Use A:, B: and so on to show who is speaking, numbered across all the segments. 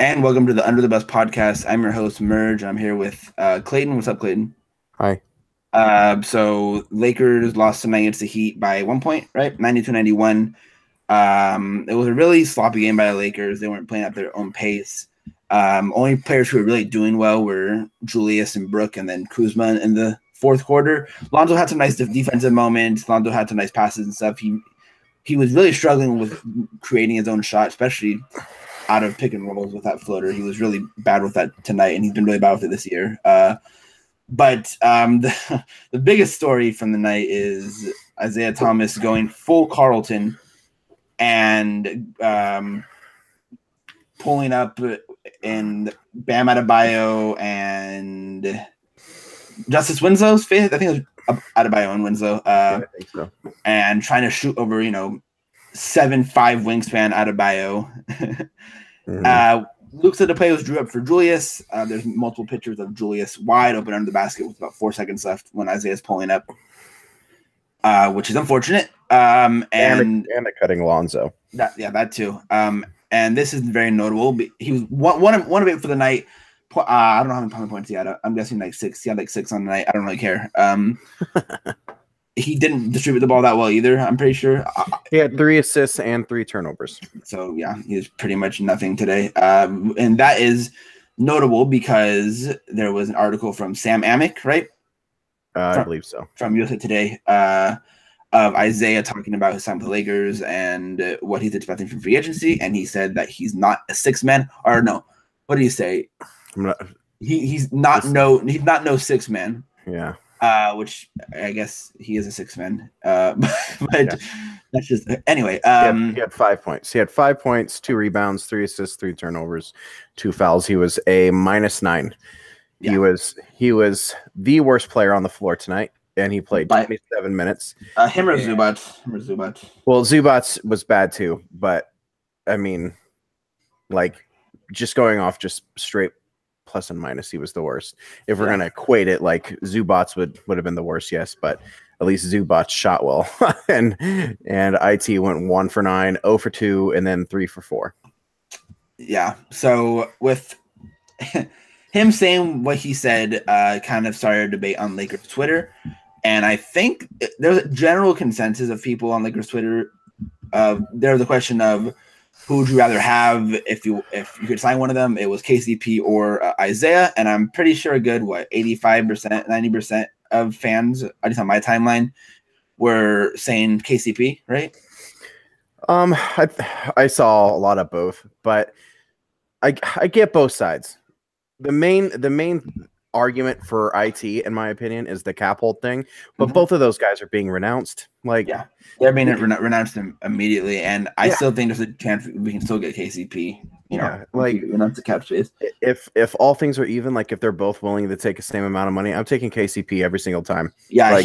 A: And welcome to the Under the Bus podcast. I'm your host, Merge. I'm here with Clayton. What's up, Clayton?
B: Hi.
A: So Lakers lost tonight against the Heat by 1 point, right? 92-91. It was a really sloppy game by the Lakers. They weren't playing at their own pace. Only players who were really doing well were Julius and Brooke, and then Kuzma in the fourth quarter. Lonzo had some nice defensive moments. Lonzo had some nice passes and stuff. He was really struggling with creating his own shot, especially out of pick and rolls with that floater. He was really bad with that tonight, and he's been really bad with it this year. But the biggest story from the night is Isaiah Thomas going full Carlton and pulling up in Bam Adebayo and Justice Winslow's face. I think it was Adebayo and Winslow.
B: I think so.
A: And trying to shoot over, 7'5" wingspan Adebayo. Luke said the play was drew up for Julius. There's multiple pictures of Julius wide open under the basket with about 4 seconds left when Isaiah's pulling up, which is unfortunate. And
B: a cutting Lonzo.
A: That too. And this is very notable. He was one of it for the night. I don't know how many points he had. I'm guessing like 6. He had like 6 on the night. I don't really care. He didn't distribute the ball that well either, I'm pretty sure.
B: He had 3 assists and 3 turnovers.
A: So, yeah, he was pretty much nothing today. And that is notable because there was an article from Sam Amick, right?
B: I believe so.
A: From USA Today of Isaiah talking about his time with the Lakers and what he's expecting from free agency. And he said that he's not a 6-man. Or no, what did he say? He's not no 6-man.
B: Yeah.
A: Which I guess he is a 6-man. But yeah. That's just anyway.
B: He had 5 points. He had 5 points, 2 rebounds, 3 assists, 3 turnovers, 2 fouls. He was a -9. Yeah. He was the worst player on the floor tonight, and he played 27 minutes.
A: Him or Zubac?
B: Well, Zubac was bad too, but I mean, like, just going off just straight plus and minus, he was the worst. If we're gonna equate it, like Zubac would have been the worst, yes, but at least Zubac shot well, and IT went 1 for 9, 0 for 2, and then 3 for 4.
A: Yeah. So with him saying what he said, kind of started a debate on Lakers Twitter, and I think there's a general consensus of people on Lakers Twitter. There's a question of who would you rather have if you could sign one of them? It was KCP or Isaiah, and I'm pretty sure 85%, 90% of fans, at least on my timeline, were saying KCP, right?
B: I saw a lot of both, but I get both sides. The main argument for IT, in my opinion, is the cap hold thing, but both of those guys are being renounced.
A: They're being renounced immediately, and I still think there's a chance we can still get KCP. Enough to cap space.
B: If all things are even, like if they're both willing to take the same amount of money, I'm taking KCP every single time.
A: Yeah,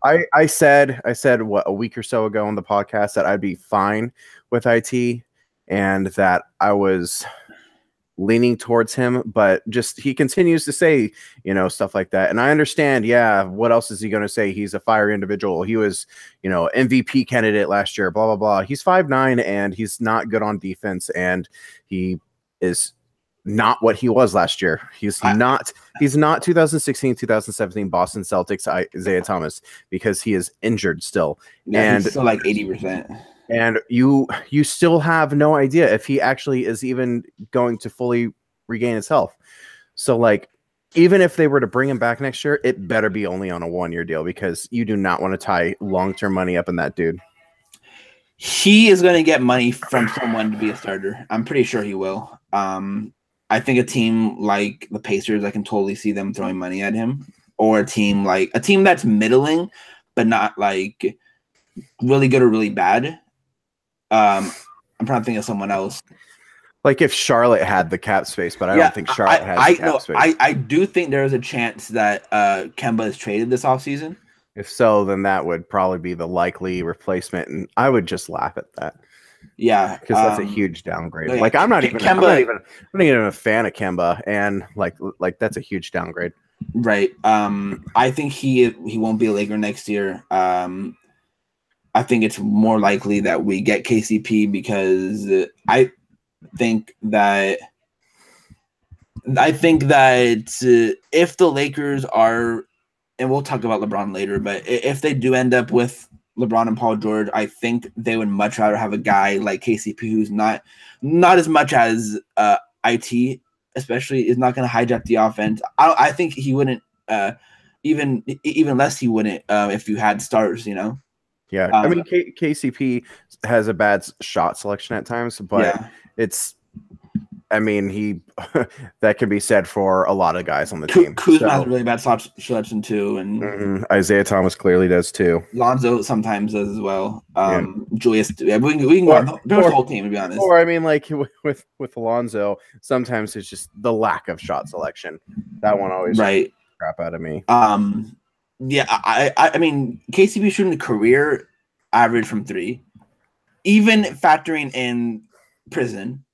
B: I said what, a week or so ago on the podcast that I'd be fine with IT, and that I was leaning towards him, but just he continues to say, stuff like that. And I understand, what else is he going to say? He's a fiery individual. He was, MVP candidate last year, blah, blah, blah. He's 5'9", and he's not good on defense, and he is not what he was last year. He's not 2016, 2017 Boston Celtics Isaiah Thomas, because he is injured still.
A: Yeah,
B: and
A: he's still like 80%.
B: And you still have no idea if he actually is even going to fully regain his health. So, like, even if they were to bring him back next year, it better be only on a 1-year deal, because you do not want to tie long-term money up in that dude.
A: He is going to get money from someone to be a starter. I'm pretty sure he will. I think a team like the Pacers, I can totally see them throwing money at him, or a team that's middling, but not like really good or really bad. I'm trying to think of someone else.
B: Like if Charlotte had the cap space, but I don't think Charlotte has the cap space.
A: I do think there is a chance that Kemba is traded this offseason.
B: If so, then that would probably be the likely replacement, and I would just laugh at that.
A: Yeah,
B: because that's a huge downgrade. Like I'm not even a fan of Kemba, and like that's a huge downgrade.
A: Right. I think he won't be a Laker next year. I think it's more likely that we get KCP because I think that I think that if the Lakers are, and we'll talk about LeBron later, but if they do end up with LeBron and Paul George, I think they would much rather have a guy like KCP who's not as much as IT, especially is not going to hijack the offense. I think he wouldn't, even less he wouldn't if you had stars, you know.
B: Yeah, I mean KCP has a bad shot selection at times, but it's. I mean, he that can be said for a lot of guys on the team.
A: Kuzma has a really bad shot selection too, and
B: Isaiah Thomas clearly does too.
A: Lonzo sometimes does as well. Julius, we can go on the whole team, to be honest.
B: Or I mean, like with Alonzo, sometimes it's just the lack of shot selection. That one always crap out of me.
A: Yeah, I mean, KCP shooting the career average from 3, even factoring in prison.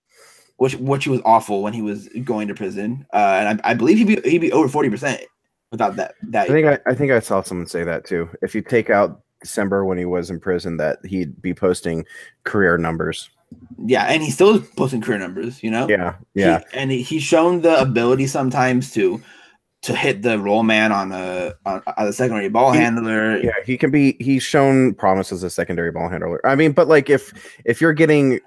A: Which was awful when he was going to prison, and I believe he'd be over 40% without that.
B: I think I saw someone say that too. If you take out December when he was in prison, that he'd be posting career numbers.
A: Yeah, and he still is posting career numbers. You know.
B: Yeah.
A: He's shown the ability sometimes to hit the roll man on a secondary ball handler.
B: Yeah, he can be. He's shown promise as a secondary ball handler. I mean, but like if you're getting.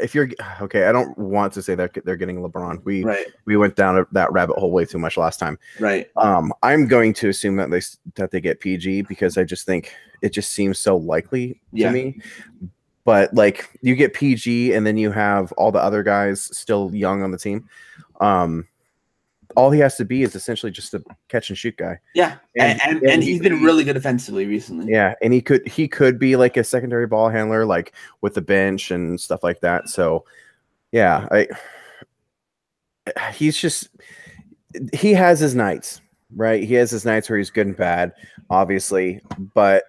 B: If you're okay, I don't want to say that they're getting LeBron. We went down that rabbit hole way too much last time.
A: Right.
B: I'm going to assume that they get PG because I just think it just seems so likely to me. But like you get PG and then you have all the other guys still young on the team. All he has to be is essentially just a catch and shoot guy.
A: Yeah, and he's been really good defensively recently.
B: Yeah, and he could be like a secondary ball handler, like with the bench and stuff like that. So, yeah, he has his nights, right? He has his nights where he's good and bad, obviously, but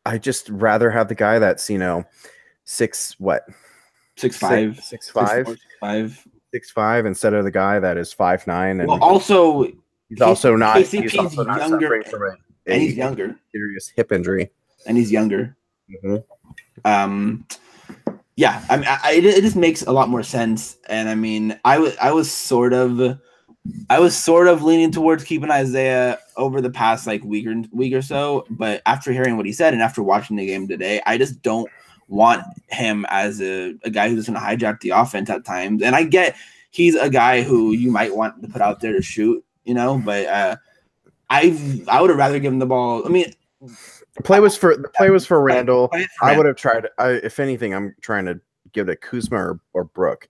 B: I just rather have the guy that's 6'5", 6'5" instead of the guy that is 5'9", and he's also not
A: younger, and he's younger,
B: serious hip injury,
A: and he's younger.
B: Mm-hmm.
A: Yeah, I mean, it just makes a lot more sense, and I mean, I was sort of leaning towards keeping Isaiah over the past like week or so, but after hearing what he said and after watching the game today, I just don't want him as a guy who's going to hijack the offense at times. And I get he's a guy who you might want to put out there to shoot, but I would have rather given the ball. I mean,
B: the play was for Randall. I would have tried. If anything, I'm trying to give it to Kuzma or Brook.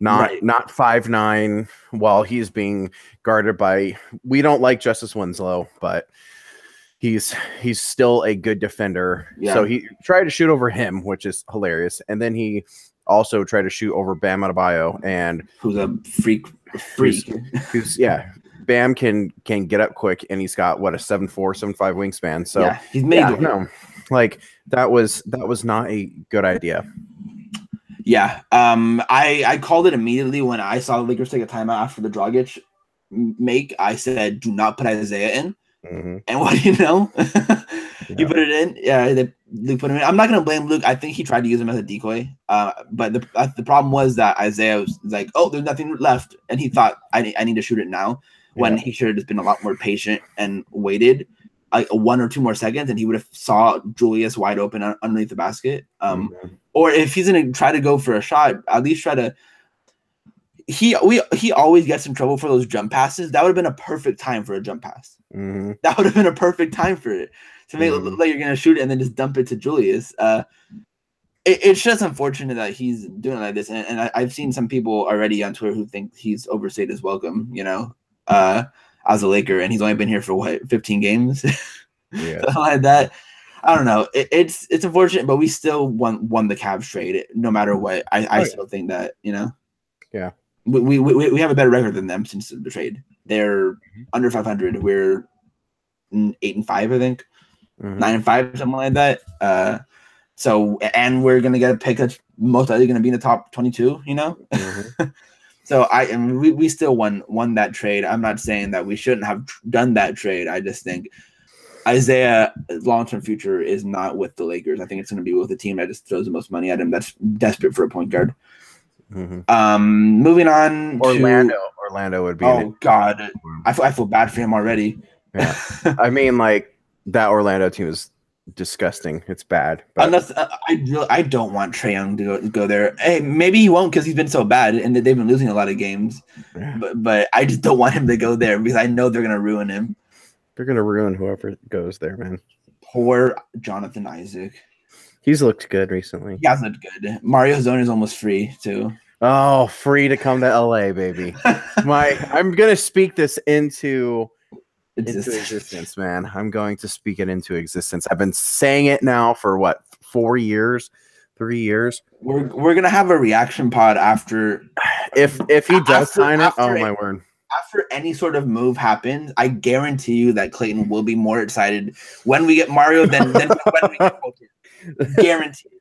B: Not 5'9" while he's being guarded by. We don't like Justice Winslow, but he's still a good defender. Yeah. So he tried to shoot over him, which is hilarious. And then he also tried to shoot over Bam Adebayo, and
A: who's a freak.
B: Who's Bam can get up quick, and he's got a 7'4", 7'5" wingspan. So
A: yeah, he's made
B: like that was not a good idea.
A: Yeah. I called it immediately when I saw the Lakers take a timeout after the Dragic make. I said, do not put Isaiah in.
B: Mm-hmm.
A: And what do you know? You put it in. Yeah, Luke put him in. I'm not going to blame Luke. I think he tried to use him as a decoy. But the problem was that Isaiah was like, oh, there's nothing left. And he thought, I need to shoot it now, when he should have just been a lot more patient and waited like 1 or 2 more seconds, and he would have saw Julius wide open underneath the basket. Or if he's going to try to go for a shot, at least try to. He always gets in trouble for those jump passes. That would have been a perfect time for a jump pass.
B: Mm-hmm.
A: That would have been a perfect time for it, to make it look like you're going to shoot it and then just dump it to Julius. It's just unfortunate that he's doing it like this. And I've seen some people already on Twitter who think he's overstayed his welcome, as a Laker, and he's only been here for 15 games?
B: Yeah.
A: Something like that. I don't know. It's unfortunate, but we still won the Cavs trade no matter what. I still think that,
B: Yeah.
A: We have a better record than them since the trade. They're under 500. We're 8-5, I think. 9-5, something like that. So, and we're gonna get a pick that's most likely gonna be in the top 22. So we still won that trade. I'm not saying that we shouldn't have done that trade. I just think Isaiah's long-term future is not with the Lakers. I think it's going to be with a team that just throws the most money at him, that's desperate for a point guard. Moving on
B: Orlando.
A: to
B: Orlando would be.
A: Oh God, I feel bad for him already.
B: Yeah, I mean, like that Orlando team is disgusting. It's bad. But
A: Unless I don't want Trae Young to go there. Hey, maybe he won't because he's been so bad and they've been losing a lot of games.
B: yeah.
A: But I just don't want him to go there because I know they're gonna ruin him.
B: They're gonna ruin whoever goes there, man.
A: Poor Jonathan Isaac.
B: He's looked good recently.
A: He has looked good. Mario Zone is almost free too.
B: Oh, free to come to LA, baby. I'm gonna speak this into existence, man. I'm going to speak it into existence. I've been saying it now for what, 4 years, 3 years.
A: We're gonna have a reaction pod after
B: if he does sign it. Oh my word.
A: After any sort of move happens, I guarantee you that Clayton will be more excited when we get Mario than when we get Pokemon. Guaranteed.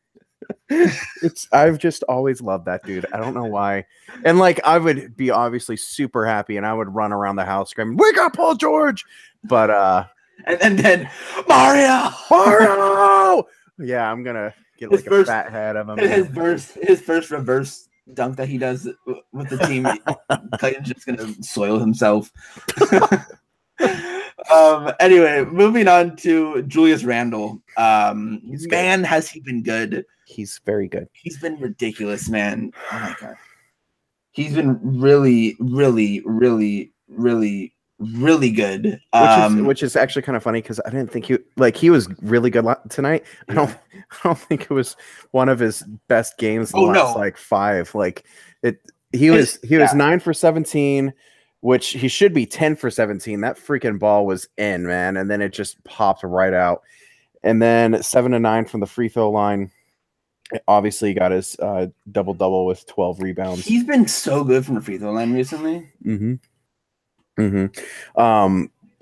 B: I've just always loved that dude. I don't know why. And like I would be obviously super happy and I would run around the house screaming, "We got Paul George!" But
A: and then Mario!
B: Yeah, I'm gonna get like a fat head of him.
A: His first reverse dunk that he does with the team, Clayton's just gonna soil himself. Anyway, moving on to Julius Randle. Man, has he been good?
B: He's very good.
A: He's been ridiculous, man. Oh my God. He's been really, really, really, really, really good.
B: Which is actually kind of funny because I didn't think he was really good tonight.
A: Yeah.
B: I don't think it was one of his best games in the last like 5. Like he was 9 for 17, which he should be 10 for 17. That freaking ball was in, man, and then it just popped right out. And then 7 to 9 from the free throw line. Obviously, he got his double-double with 12 rebounds.
A: He's been so good from the free throw line recently.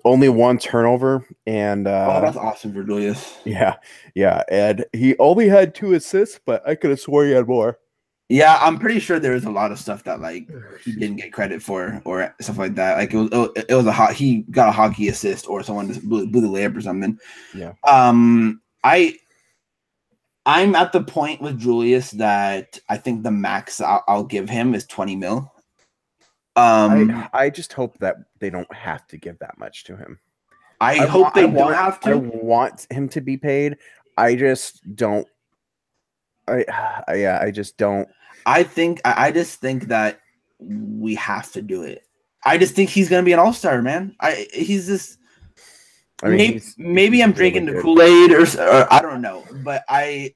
B: Only 1 turnover, and
A: that's awesome for Julius.
B: Yeah, and he only had 2 assists, but I could have swore he had more.
A: Yeah, I'm pretty sure there was a lot of stuff that like he didn't get credit for or stuff like that. Like it was he got a hockey assist or someone just blew the layup or something.
B: Yeah.
A: I'm at the point with Julius that I think the max I'll give him is 20 mil.
B: I just hope that they don't have to give that much to him.
A: I hope they don't have to.
B: I want him to be paid. I just don't. I just don't.
A: I just think that we have to do it. I just think he's gonna be an all-star, man. He's just. I mean, maybe I'm drinking the Kool-Aid or I don't know, but I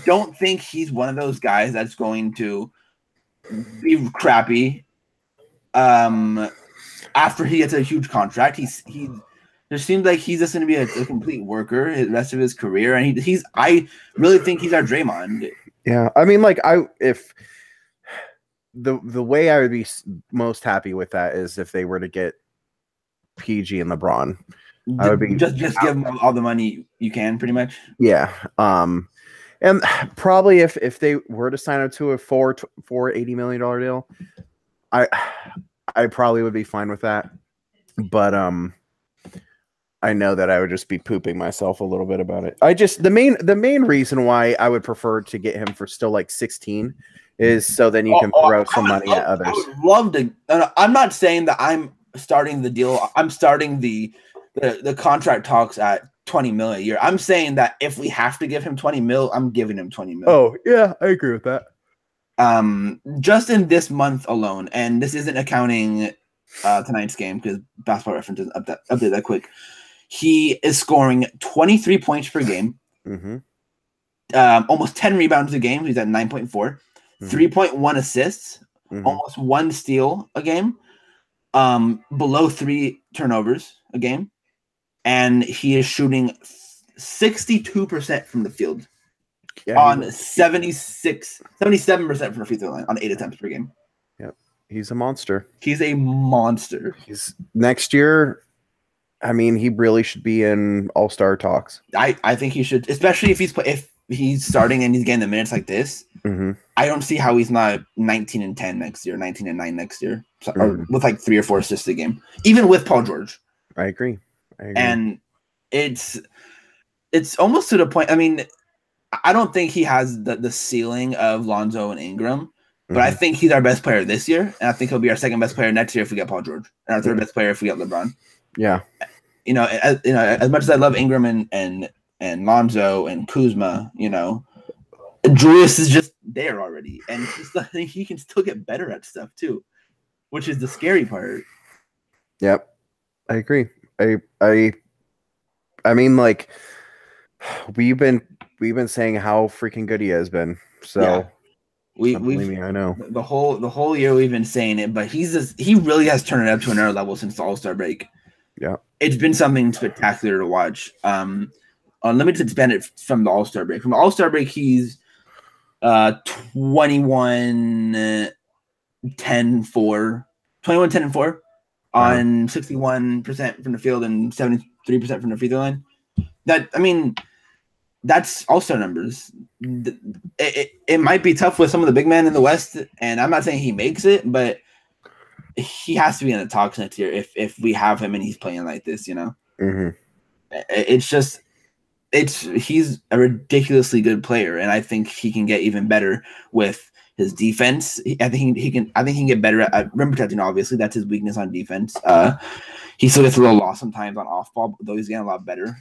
A: don't think he's one of those guys that's going to be crappy. After he gets a huge contract, he just seems like he's just going to be a complete worker the rest of his career, and I really think he's our Draymond.
B: Yeah, I mean, like if the way I would be most happy with that is if they were to get PG and LeBron. I would be
A: just give them all the money you can, pretty much.
B: Yeah. And probably if they were to sign up to a $480 million deal, I probably would be fine with that. But I know that I would just be pooping myself a little bit about it. The main reason why I would prefer to get him for still like 16 is so then you can throw some money at others.
A: I would love to. I'm not saying that I'm starting the deal. I'm starting the contract talks at 20 mil a year. I'm saying that if we have to give him 20 mil, I'm giving him 20 mil.
B: Oh, yeah, I agree with that.
A: Just in this month alone, and this isn't accounting tonight's game because Basketball Reference doesn't update that quick. He is scoring 23 points per game, almost 10 rebounds a game. He's at 9.4, 3.1 assists, almost 1 steal a game, below 3 turnovers a game, and he is shooting 62% from the field on 77% from the free throw line on 8 attempts per game.
B: Yep, he's a monster.
A: He's a monster.
B: He's next year. I mean, he really should be in All-Star talks.
A: I think he should, especially if he's starting and he's getting the minutes like this. I don't see how he's not 19 and 10 next year, 19 and 9 next year, or with like 3 or 4 assists a game, even with Paul George.
B: I agree.
A: And it's almost to the point. I mean, I don't think he has the ceiling of Lonzo and Ingram, but I
B: Mhm.
A: think he's our best player this year, and I think he'll be our second best player next year if we get Paul George, and our third best player if we get LeBron.
B: Yeah.
A: As much as I love Ingram and Lonzo and Kuzma, Julius is just there already, and he can still get better at stuff too, which is the scary part.
B: Yep. I agree. I mean, like, we've been saying how freaking good he has been. So
A: Yeah.
B: I know
A: the whole year we've been saying it, but he really has turned it up to another level since the All-Star break.
B: Yeah,
A: it's been something spectacular to watch. Let me just expand it from the All-Star break. From the All-Star break, he's 21 10 4 21 10 and 4 on 61% from the field and 73% from the free throw line. That's All-Star numbers. It might be tough with some of the big men in the West, and I'm not saying he makes it, but he has to be in the talks next year if we have him and he's playing like this,
B: Mm-hmm.
A: He's a ridiculously good player, and I think he can get even better with his defense. I think he can get better at rim protecting. Obviously, that's his weakness on defense. He still gets a little lost sometimes on off ball, though he's getting a lot better.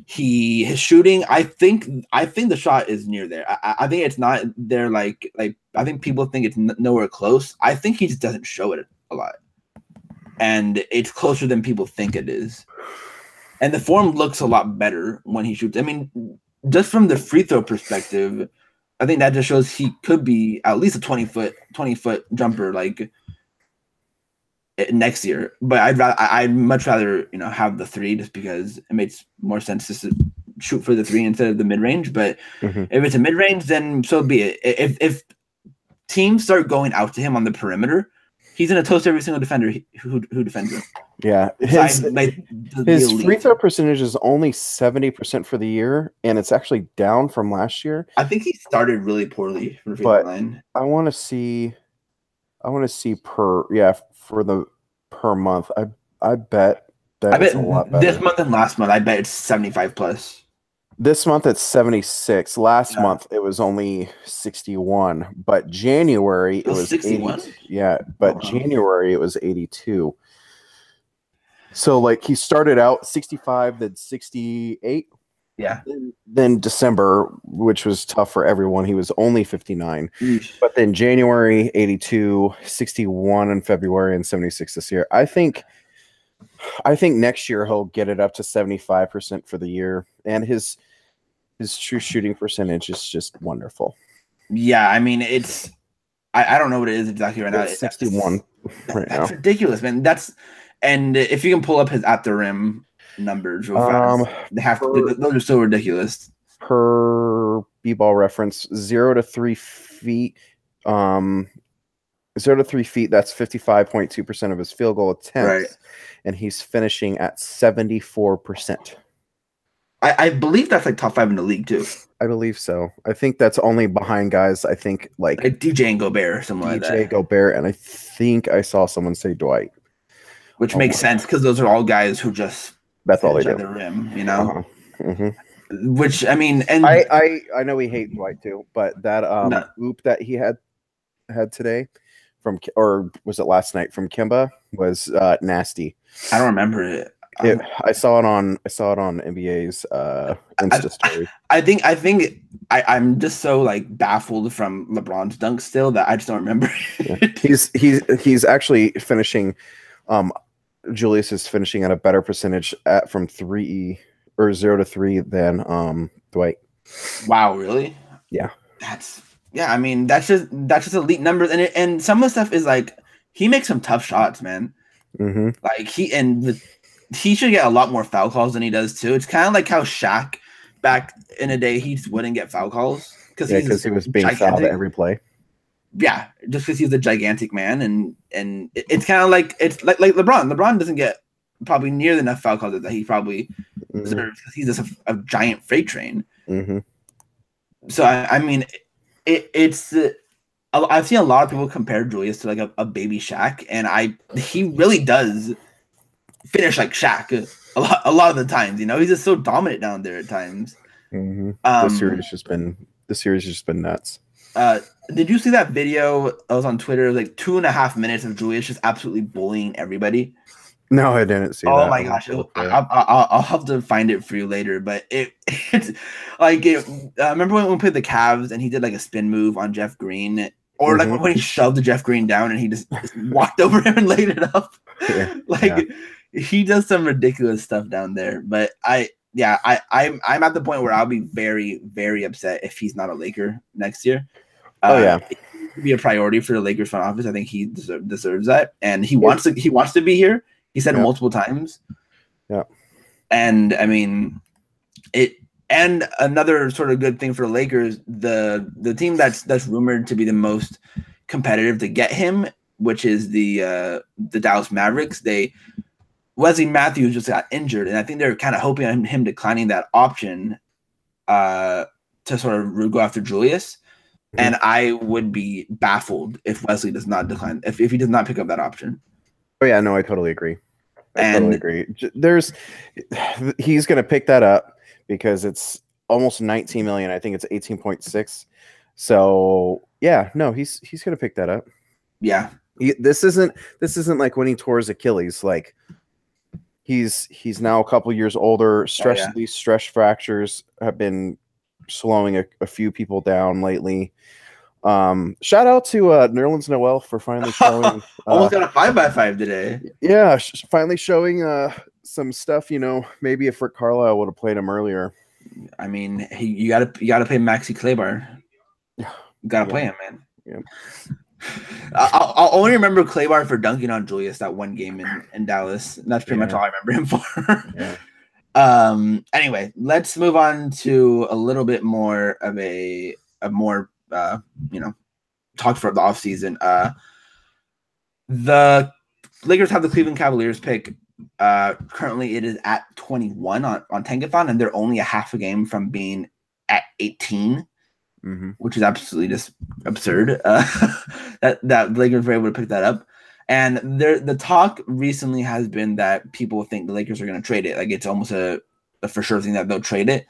A: His shooting, I think the shot is near there. I think it's not there. Like I think people think it's nowhere close. I think he just doesn't show it a lot, and it's closer than people think it is. And the form looks a lot better when he shoots. I mean, just from the free throw perspective, I think that just shows he could be at least a 20-foot jumper like next year. But I'd much rather have the three just because it makes more sense to shoot for the three instead of the mid range. But if it's a mid range, then so be it. If teams start going out to him on the perimeter, he's gonna toast every single defender who defends him.
B: Yeah, his free throw percentage is only 70% for the year, and it's actually down from last year.
A: I think he started really poorly from the free throw line.
B: I want to see for the per month. I bet it's a lot better.
A: This month and last month, I bet it's 75 plus.
B: This month it's 76. Last month it was only 61, but January it was 61. Yeah, but January it was 82. So like he started out 65, then 68.
A: Yeah.
B: Then December, which was tough for everyone, he was only 59.
A: Eesh.
B: But then January 82, 61 in February, and 76 this year. I think next year he'll get it up to 75% for the year, and his true shooting percentage is just wonderful.
A: Yeah, I mean I don't know what it is exactly right now.
B: It's 61 right now.
A: That's ridiculous, man. And if you can pull up his at the rim numbers real fast, those are so ridiculous.
B: Per B-ball reference, 0 to 3 feet. 0 to 3 feet, that's 55.2% of his field goal attempts. Right. And he's finishing at 74%.
A: I believe that's like top 5 in the league too.
B: I believe so. I think that's only behind guys, I think like
A: DJ and Gobert or something like that.
B: DJ Gobert, and I think I saw someone say Dwight.
A: Which makes sense because those are all guys who just
B: that's all they do
A: at the rim, Which I mean, and
B: I know we hate Dwight too, but that oop that he had today or was it last night from Kemba was nasty.
A: I don't remember it.
B: I saw it on NBA's Insta story.
A: I think I'm just so like baffled from LeBron's dunk still that I just don't remember.
B: He's actually finishing. Julius is finishing at a better percentage from 3 or 0 to 3 than Dwight.
A: Wow, really?
B: Yeah.
A: I mean that's just elite numbers, and some of the stuff is like he makes some tough shots, man.
B: Mm-hmm.
A: Like he should get a lot more foul calls than he does too. It's kind of like how Shaq back in the day he just wouldn't get foul calls because
B: he was being fouled at every play.
A: Yeah, just because he's a gigantic man, and it's kind of like LeBron. LeBron doesn't get probably near enough foul calls that he probably deserves because he's just a giant freight train.
B: Mm-hmm.
A: So I mean, it's I've seen a lot of people compare Julius to like a baby Shaq, and he really does finish like Shaq a lot of the times. He's just so dominant down there at times.
B: Mm-hmm.
A: Um,
B: the series has just been nuts.
A: did you see that video? I was on Twitter, like 2.5 minutes of Julius just absolutely bullying everybody.
B: No, I didn't see
A: Oh
B: that.
A: my gosh, I'll have to find it for you later. But it's like remember when we played the Cavs and he did like a spin move on Jeff Green, or like when he shoved Jeff Green down and he just walked over him and laid it up. Like he does some ridiculous stuff down there. But I'm at the point where I'll be very, very upset if he's not a Laker next year. It would be a priority for the Lakers front office. I think he deserves that, and he wants to be here. He said multiple times.
B: Yeah.
A: And I mean, and another sort of good thing for the Lakers, the team that's rumored to be the most competitive to get him, which is the Dallas Mavericks. Wesley Matthews just got injured, and I think they're kind of hoping on him declining that option to sort of go after Julius. Mm-hmm. And I would be baffled if Wesley does not decline, if he does not pick up that option.
B: Oh yeah, no, I totally agree. Totally agree. He's going to pick that up because it's almost 19 million. I think it's 18.6. So yeah, no, he's going to pick that up.
A: Yeah.
B: This isn't like when he tore his Achilles. Like he's now a couple years older. These stress fractures have been slowing a few people down lately. Shout out to Nerlens Noel for finally showing
A: almost got a 5x5 today.
B: Yeah, finally showing some stuff. Maybe if Rick Carlisle would have played him earlier.
A: I mean, you gotta play Maxi Kleber. You gotta play him, man. Yeah. I'll only remember Kleber for dunking on Julius that one game in Dallas. And that's pretty much all I remember him for. Anyway, let's move on to a little bit more of a more talk for the offseason. The Lakers have the Cleveland Cavaliers pick. Currently, it is at 21 on Tankathon, and they're only a half a game from being at 18, which is absolutely just absurd. That the Lakers were able to pick that up. And the talk recently has been that people think the Lakers are going to trade it. Like it's almost a for sure thing that they'll trade it.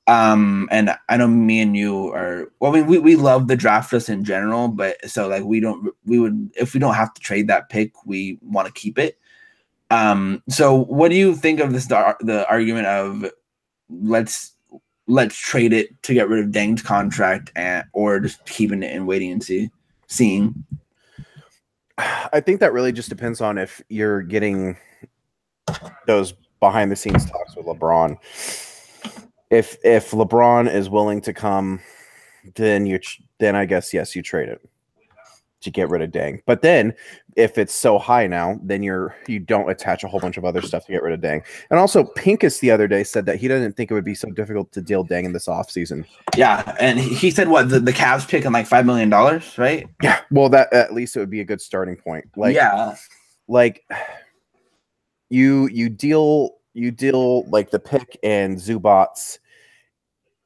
A: And I know me and you are, well, I mean, we love the draft list in general, but so like if we don't have to trade that pick, we want to keep it. So what do you think of the argument of let's trade it to get rid of Deng's contract or just keeping it and waiting and seeing?
B: I think that really just depends on if you're getting those behind the scenes talks with LeBron. If LeBron is willing to come, then I guess yes, you trade it to get rid of Deng. But then if it's so high now, then you don't attach a whole bunch of other stuff to get rid of Deng. And also Pincus the other day said that he doesn't think it would be so difficult to deal Deng in this offseason. Yeah,
A: and he said what the Cavs picking like $5 million, right?
B: Yeah. Well, that at least it would be a good starting point. Like you deal like the pick and Zubats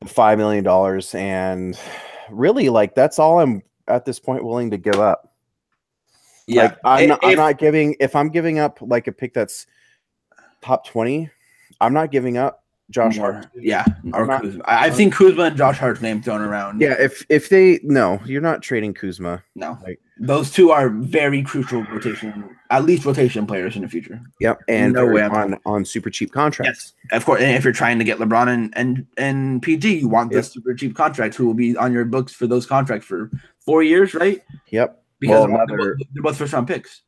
B: $5 million, and really like that's all I'm at this point willing to give up. Yeah, like, I'm not giving, if I'm giving up like a pick that's top 20, I'm not giving up Josh Hart.
A: Yeah, or Kuzma. I've seen Kuzma and Josh Hart's name thrown around.
B: Yeah, if they you're not trading Kuzma.
A: No, like those two are very crucial rotation players in the future.
B: Yep, and no way on super cheap contracts.
A: Yes, of course. And if you're trying to get LeBron and PG, you want the super cheap contracts who will be on your books for those contracts for 4 years, right?
B: Yep.
A: Because they're both first round picks.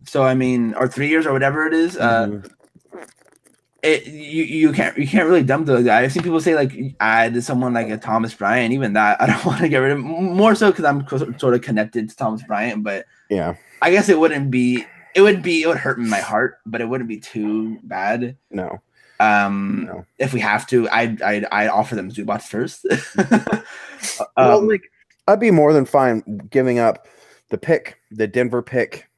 A: So I mean, or 3 years or whatever it is. You can't really dump the guy. I've seen people say like add someone like a Thomas Bryant. Even that I don't want to get rid of. More so because I'm sort of connected to Thomas Bryant. But
B: yeah,
A: I guess it would hurt my heart, but it wouldn't be too bad.
B: No.
A: If we have to, I'd offer them Zubats first.
B: Well, like I'd be more than fine giving up the Denver pick.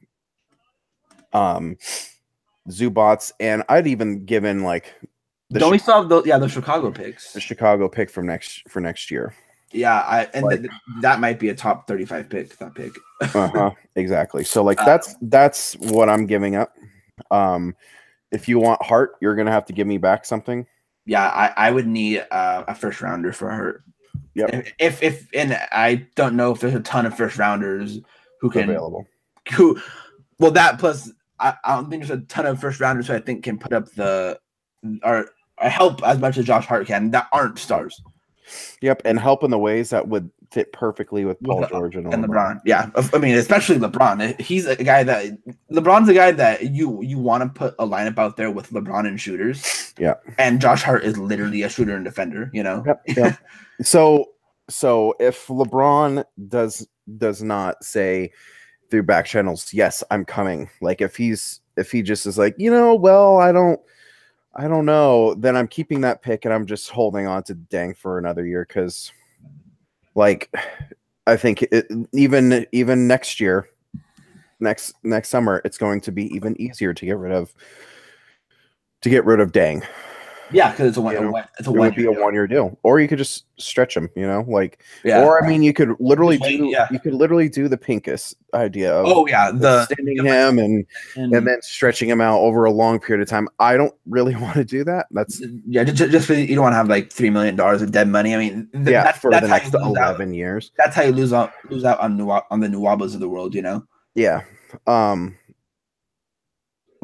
B: Zubats, and I'd even given like
A: the Chicago picks.
B: The Chicago pick for next year.
A: Yeah, that might be a top 35 pick. That pick.
B: Exactly. So like that's what I'm giving up. If you want Hart, you're gonna have to give me back something.
A: Yeah, I would need a first rounder for her.
B: Yep.
A: If and I don't know if there's a ton of first rounders who can
B: Available.
A: well that plus I don't think there's a ton of first rounders who I think can put up or help as much as Josh Hart can that aren't stars.
B: Yep, and help in the ways that would fit perfectly with Paul George and
A: LeBron. Yeah, I mean, especially LeBron. He's a guy that LeBron's a guy that you want to put a lineup out there with LeBron and shooters.
B: Yeah,
A: and Josh Hart is literally a shooter and defender. You know.
B: Yep. So if LeBron does not say through back channels, yes, I'm coming. Like if he just is like, well, I don't know, then I'm keeping that pick and I'm just holding on to Deng for another year because, like, I think even next year, next summer, it's going to be even easier to get rid of Deng.
A: Yeah, because it's a
B: 1-year deal, or you could just stretch him,
A: Yeah.
B: Or I mean, you could literally do the Pincus idea of extending him and then stretching him out over a long period of time. I don't really want to do that. That's
A: just you don't want to have like $3 million of dead money. I mean,
B: that's for the next 11 years.
A: That's how you lose out on the Nwabas of the world,
B: Yeah.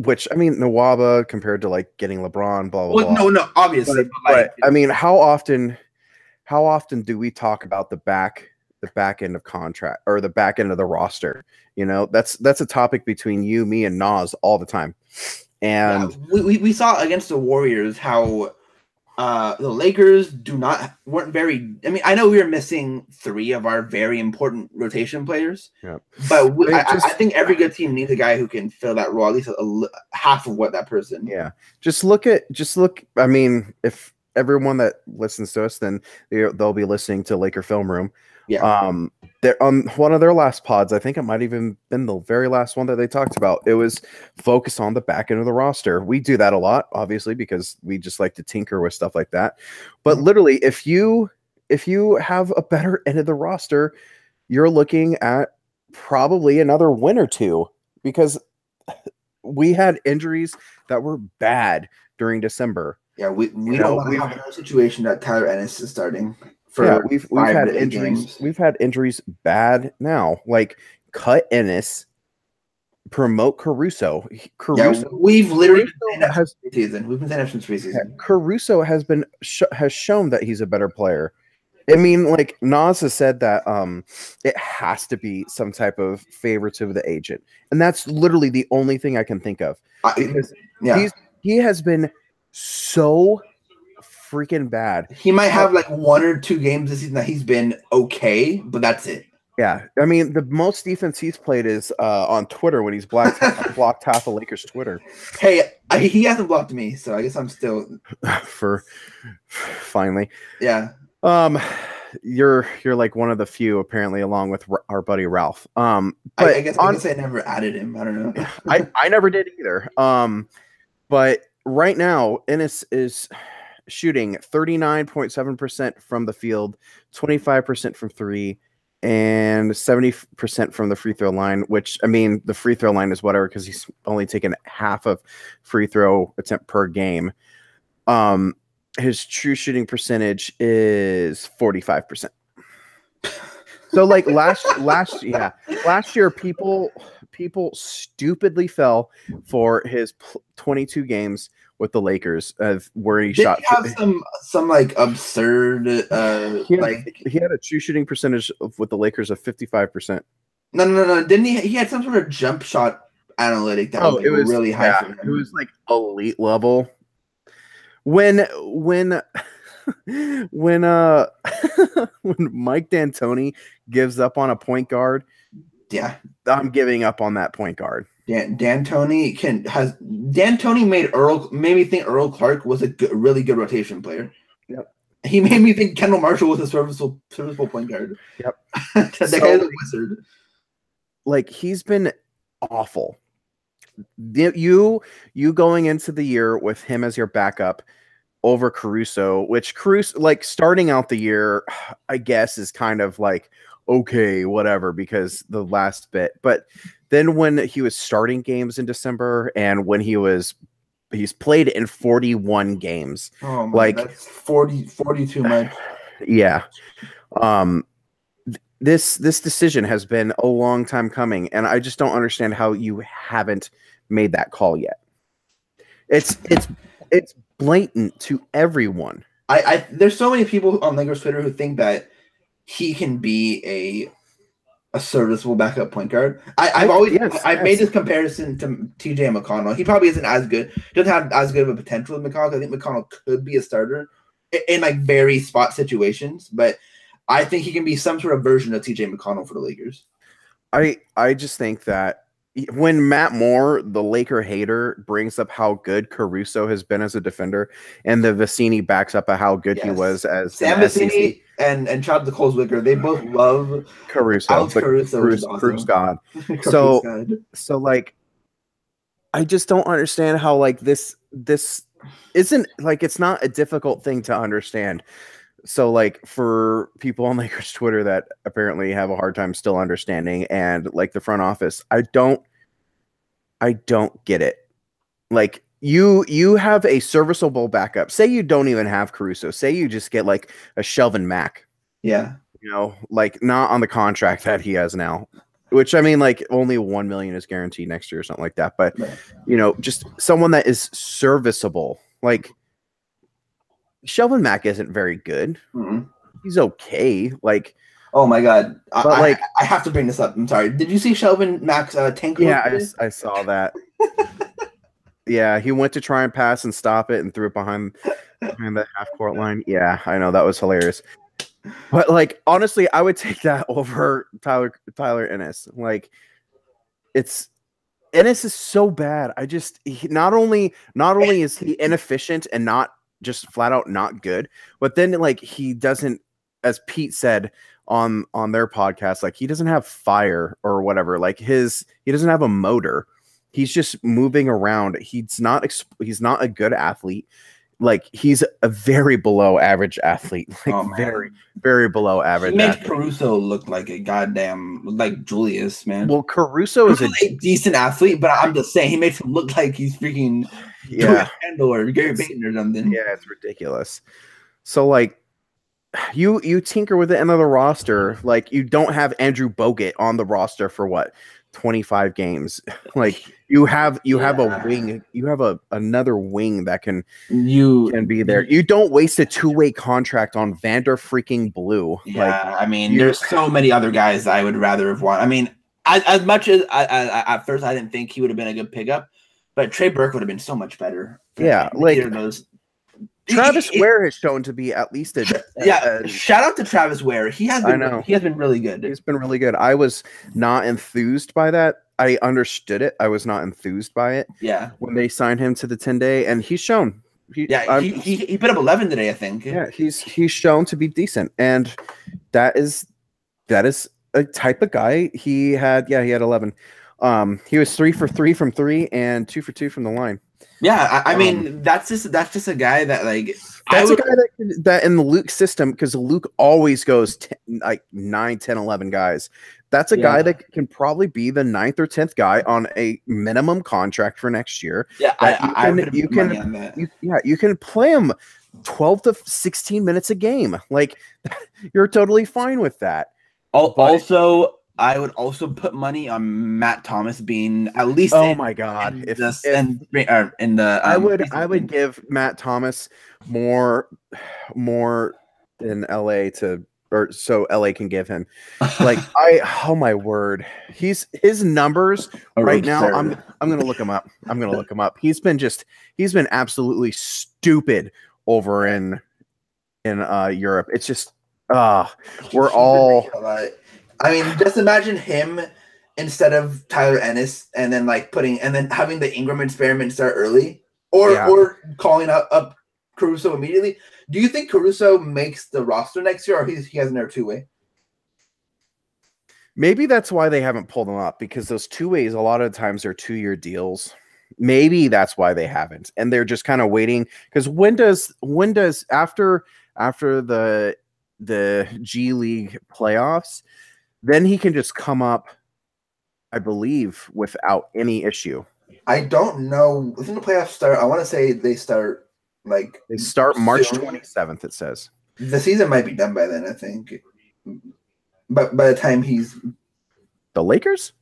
B: Which I mean, Nwaba compared to like getting LeBron, blah blah blah.
A: No, obviously.
B: But I mean, how often do we talk about the back end of contract or the back end of the roster? That's a topic between you, me, and Nas all the time. And
A: we saw against the Warriors how the Lakers weren't very. I mean, I know we were missing 3 of our very important rotation players.
B: Yeah.
A: But I think every good team needs a guy who can fill that role, at least half of what that person.
B: Yeah. Just look. I mean, if everyone that listens to us, then they'll be listening to Laker Film Room.
A: Yeah.
B: They're on one of their last pods. I think it might even been the very last one that they talked about. It was focused on the back end of the roster. We do that a lot, obviously, because we just like to tinker with stuff like that. But literally, if you have a better end of the roster, you're looking at probably another win or 2, because we had injuries that were bad during December.
A: Yeah, we don't want to have another situation that Tyler Ennis is starting.
B: We've had injuries. Games. We've had injuries bad now. Like cut Ennis, promote Caruso.
A: We've literally been preseason. We've been saying that since preseason.
B: Caruso has shown that he's a better player. I mean, like Nas has said that it has to be some type of favor to the agent, and that's literally the only thing I can think of. Because he has been so freaking bad.
A: He might have like 1 or 2 games this season that he's been okay, but that's it.
B: Yeah, I mean the most defense he's played is on Twitter when he's blocked half of Lakers Twitter.
A: Hey, he hasn't blocked me, so I guess I'm still
B: for finally.
A: Yeah.
B: You're like one of the few apparently, along with our buddy Ralph. But
A: I guess I never added him. I don't know.
B: I never did either. But right now Ennis is shooting 39.7% from the field, 25% from 3, and 70% from the free throw line, which, I mean, the free throw line is whatever because he's only taken half of free throw attempt per game. His true shooting percentage is 45%. So like last year, people stupidly fell for his 22 games with the Lakers where he shot.
A: Have some like absurd
B: he had a true shooting percentage with the Lakers of 55%.
A: No. Didn't he? He had some sort of jump shot analytic that was really high.
B: Yeah, it was like elite level. When when Mike D'Antoni gives up on a point guard,
A: yeah,
B: I'm giving up on that point guard.
A: D'Antoni made me think Earl Clark was a really good rotation player.
B: Yep.
A: He made me think Kendall Marshall was a serviceable point guard.
B: Yep.
A: That guy is a wizard.
B: Like he's been awful. You going into the year with him as your backup over Caruso, which Caruso, like starting out the year, I guess is kind of like, okay, whatever, because the last bit. But then when he was starting games in December and when he was he's played in 41 games.
A: Oh my, that's 40 too much.
B: Yeah. This decision has been a long time coming, and I just don't understand how you haven't made that call yet. It's blatant to everyone.
A: There's so many people on Lakers Twitter who think that he can be a serviceable backup point guard. I've made this comparison to TJ McConnell. He probably isn't as good, doesn't have as good of a potential as McConnell. I think McConnell could be a starter in like very spot situations, but I think he can be some sort of version of TJ McConnell for the Lakers.
B: I just think that when Matt Moore, the Laker hater, brings up how good Caruso has been as a defender, and the Vecini backs up how good he was as
A: Sam Vecini and Chad the Coleswicker, they both love
B: Caruso.
A: Alex Caruso,
B: Caruso God. So like, I just don't understand how like this isn't like, it's not a difficult thing to understand. So like, for people on Lakers Twitter that apparently have a hard time still understanding, and like the front office, I don't get it. Like, you have a serviceable backup. Say you don't even have Caruso. Say you just get like a Shelvin Mack.
A: Yeah.
B: You know, like not on the contract that he has now, which I mean, like only $1 million is guaranteed next year or something like that. But you know, just someone that is serviceable. Like, Shelvin Mack isn't very good.
A: Mm-hmm.
B: He's okay. Like,
A: oh my God, I have to bring this up. I'm sorry. Did you see Shelvin Mack's tank?
B: Yeah, I saw that. Yeah, he went to try and pass and stop it and threw it behind the half court line. Yeah, I know, that was hilarious. But like, honestly, I would take that over Tyler Ennis. Like, Ennis is so bad. Not only is he inefficient and not just flat out not good, but then like he doesn't, as Pete said on their podcast, like he doesn't have fire or whatever. Like he doesn't have a motor. He's just moving around. He's not a good athlete. Like, he's a very below average athlete. Like, very, very below average.
A: He makes Caruso look like a goddamn, like Julius, man.
B: Well, Caruso is
A: a decent athlete, but I'm just saying he makes him look like he's freaking Julius Randle or Gary Payton or something.
B: Yeah, it's ridiculous. So like, you tinker with the end of the roster. Like, you don't have Andrew Bogut on the roster for what, 25 games. Like, you have a wing, you have another wing that can be there. You don't waste a two-way contract on Vander freaking Blue.
A: Yeah,
B: like,
A: I mean, there's so many other guys I would rather have won. I mean, as much as I at first I didn't think he would have been a good pickup, but Trey Burke would have been so much better.
B: Yeah, like Travis Ware has shown to be at least
A: shout out to Travis Ware. He has been really good.
B: He's been really good. I was not enthused by that. I understood it. I was not enthused by it.
A: Yeah.
B: When they signed him to the 10-day, and he's shown.
A: He put up 11 today, I think.
B: Yeah, he's shown to be decent, and that is a type of guy. He had 11. He was 3 for 3 from 3 and 2 for 2 from the line.
A: Yeah, I mean, that's just a guy that like
B: that's a guy that in the Luke system, because Luke always goes 9, 10, 11 guys. That's a guy that can probably be the 9th or 10th guy on a minimum contract for next year.
A: Yeah,
B: you can play him 12 to 16 minutes a game. Like, you're totally fine with that.
A: Also, I would also put money on Matt Thomas being at least.
B: Oh my God!
A: I
B: would give Matt Thomas more than LA so LA can give him. Like, oh my word, his numbers right now. I'm gonna look him up. He's been absolutely stupid over in Europe. It's just we're all.
A: I mean, just imagine him instead of Tyler Ennis, and then having the Ingram experiment start early, or calling up Caruso immediately. Do you think Caruso makes the roster next year, or he has another two-way?
B: Maybe that's why they haven't pulled him up, because those two-ways a lot of times are 2-year deals. Maybe that's why they haven't, and they're just kind of waiting. Because when does after the G League playoffs? Then he can just come up, I believe, without any issue.
A: I don't know. Within the playoffs start, I want to say they start like
B: They start March
A: soon.
B: 27th, it says.
A: The season might be done by then, I think. But by the time he's
B: The Lakers?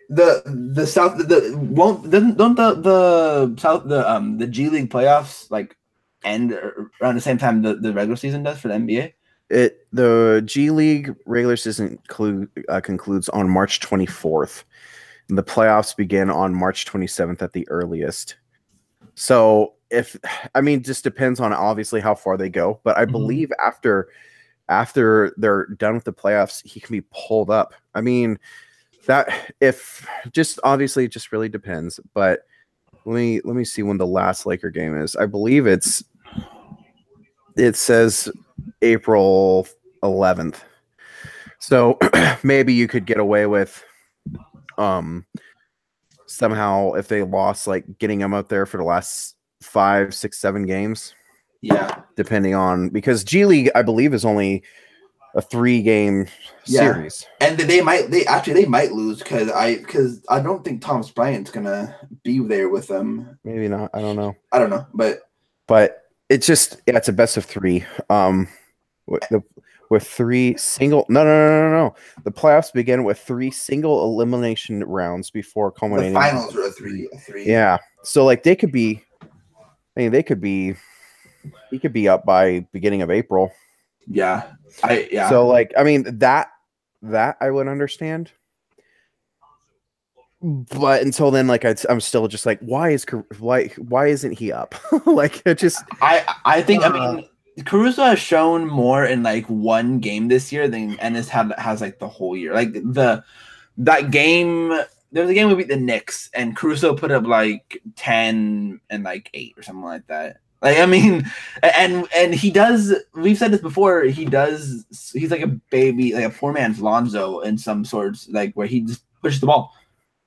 A: the South the won't don't the South the G League playoffs like end around the same time the regular season does for the NBA?
B: The G League regular season concludes on March 24th. And the playoffs begin on March 27th at the earliest. So just depends on obviously how far they go, but I believe after they're done with the playoffs, he can be pulled up. I mean, that if just obviously it just really depends, but let me see when the last Laker game is. I believe it says April 11th. So maybe you could get away with somehow if they lost, like getting them out there for the last 5, 6, 7 games.
A: Yeah.
B: Depending on, because G League, I believe, is only a 3-game series.
A: And they might lose because I don't think Thomas Bryant's gonna be there with them.
B: Maybe not. I don't know.
A: But
B: it's just it's a best of 3. With 3 single no. The playoffs begin with 3 single elimination rounds before culminating.
A: The finals are a three.
B: Yeah. So like he could be up by beginning of April.
A: Yeah.
B: So like that I would understand. But until then, like I'm still just like, why isn't he up? Like it just
A: I think Caruso has shown more in like one game this year than Ennis has like the whole year. Like that game, there was a game we beat the Knicks and Caruso put up like 10 and like 8 or something like that. Like and he does. We've said this before. He's like a baby, like a poor man's Lonzo in some sorts, like where he just pushes the ball.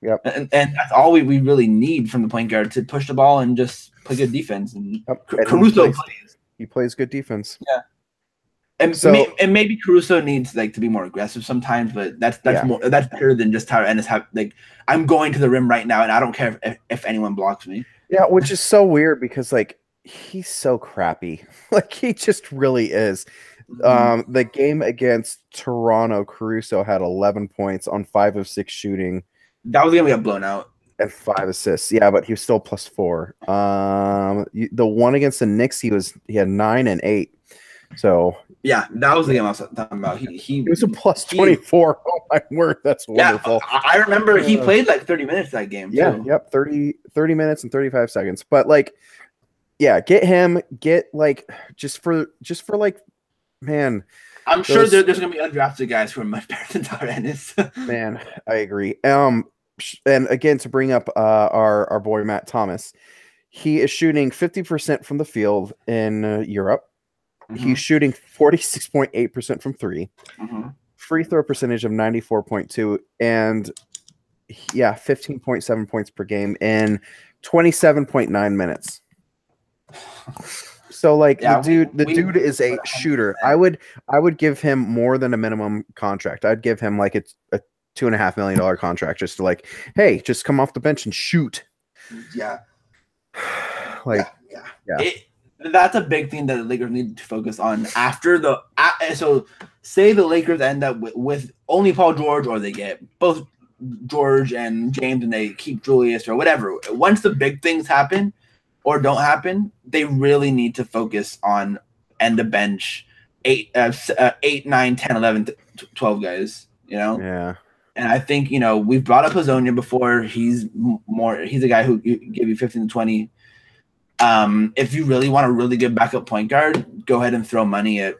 B: Yep.
A: And that's all we really need from the point guard, to push the ball and just play good defense. And Caruso
B: plays good defense.
A: Yeah. And maybe Caruso needs like to be more aggressive sometimes, but that's better than just how Ennis have like, I'm going to the rim right now and I don't care if anyone blocks me.
B: Yeah, which is so weird because like he's so crappy. Like he just really is. The game against Toronto, Caruso had 11 points on 5 of 6 shooting.
A: That was gonna get blown out.
B: And 5 assists. Yeah, but he was still +4. The one against the Knicks, he had 9 and 8. So
A: yeah, that was the game I was talking about. He
B: was a +24. Oh my word, that's wonderful.
A: Yeah, I remember he played like 30 minutes that game.
B: Yeah,
A: too.
B: Yep, 30 minutes and 35 seconds. But like, yeah, get like just for like, man.
A: I'm sure there's gonna be undrafted guys who are much better than Tyler Ennis.
B: Man, I agree. And again, to bring up our boy Matt Thomas, he is shooting 50% from the field in Europe. Mm-hmm. He's shooting 46.8% from 3.
A: Mm-hmm.
B: Free throw percentage of 94.2, and 15.7 points per game in 27.9 minutes. So like the dude is a shooter. I would give him more than a minimum contract. I'd give him like a $2.5 million contract just to like, hey, just come off the bench and shoot.
A: Yeah.
B: Yeah.
A: That's a big thing that the Lakers need to focus on after so say the Lakers end up with only Paul George, or they get both George and James and they keep Julius or whatever. Once the big things happen or don't happen, they really need to focus on end the bench 8, 9, 10, 11, 12 guys,
B: Yeah.
A: And I think, we've brought up Hazonia before. He's a guy who give you 15 to 20. If you really want a really good backup point guard, go ahead and throw money at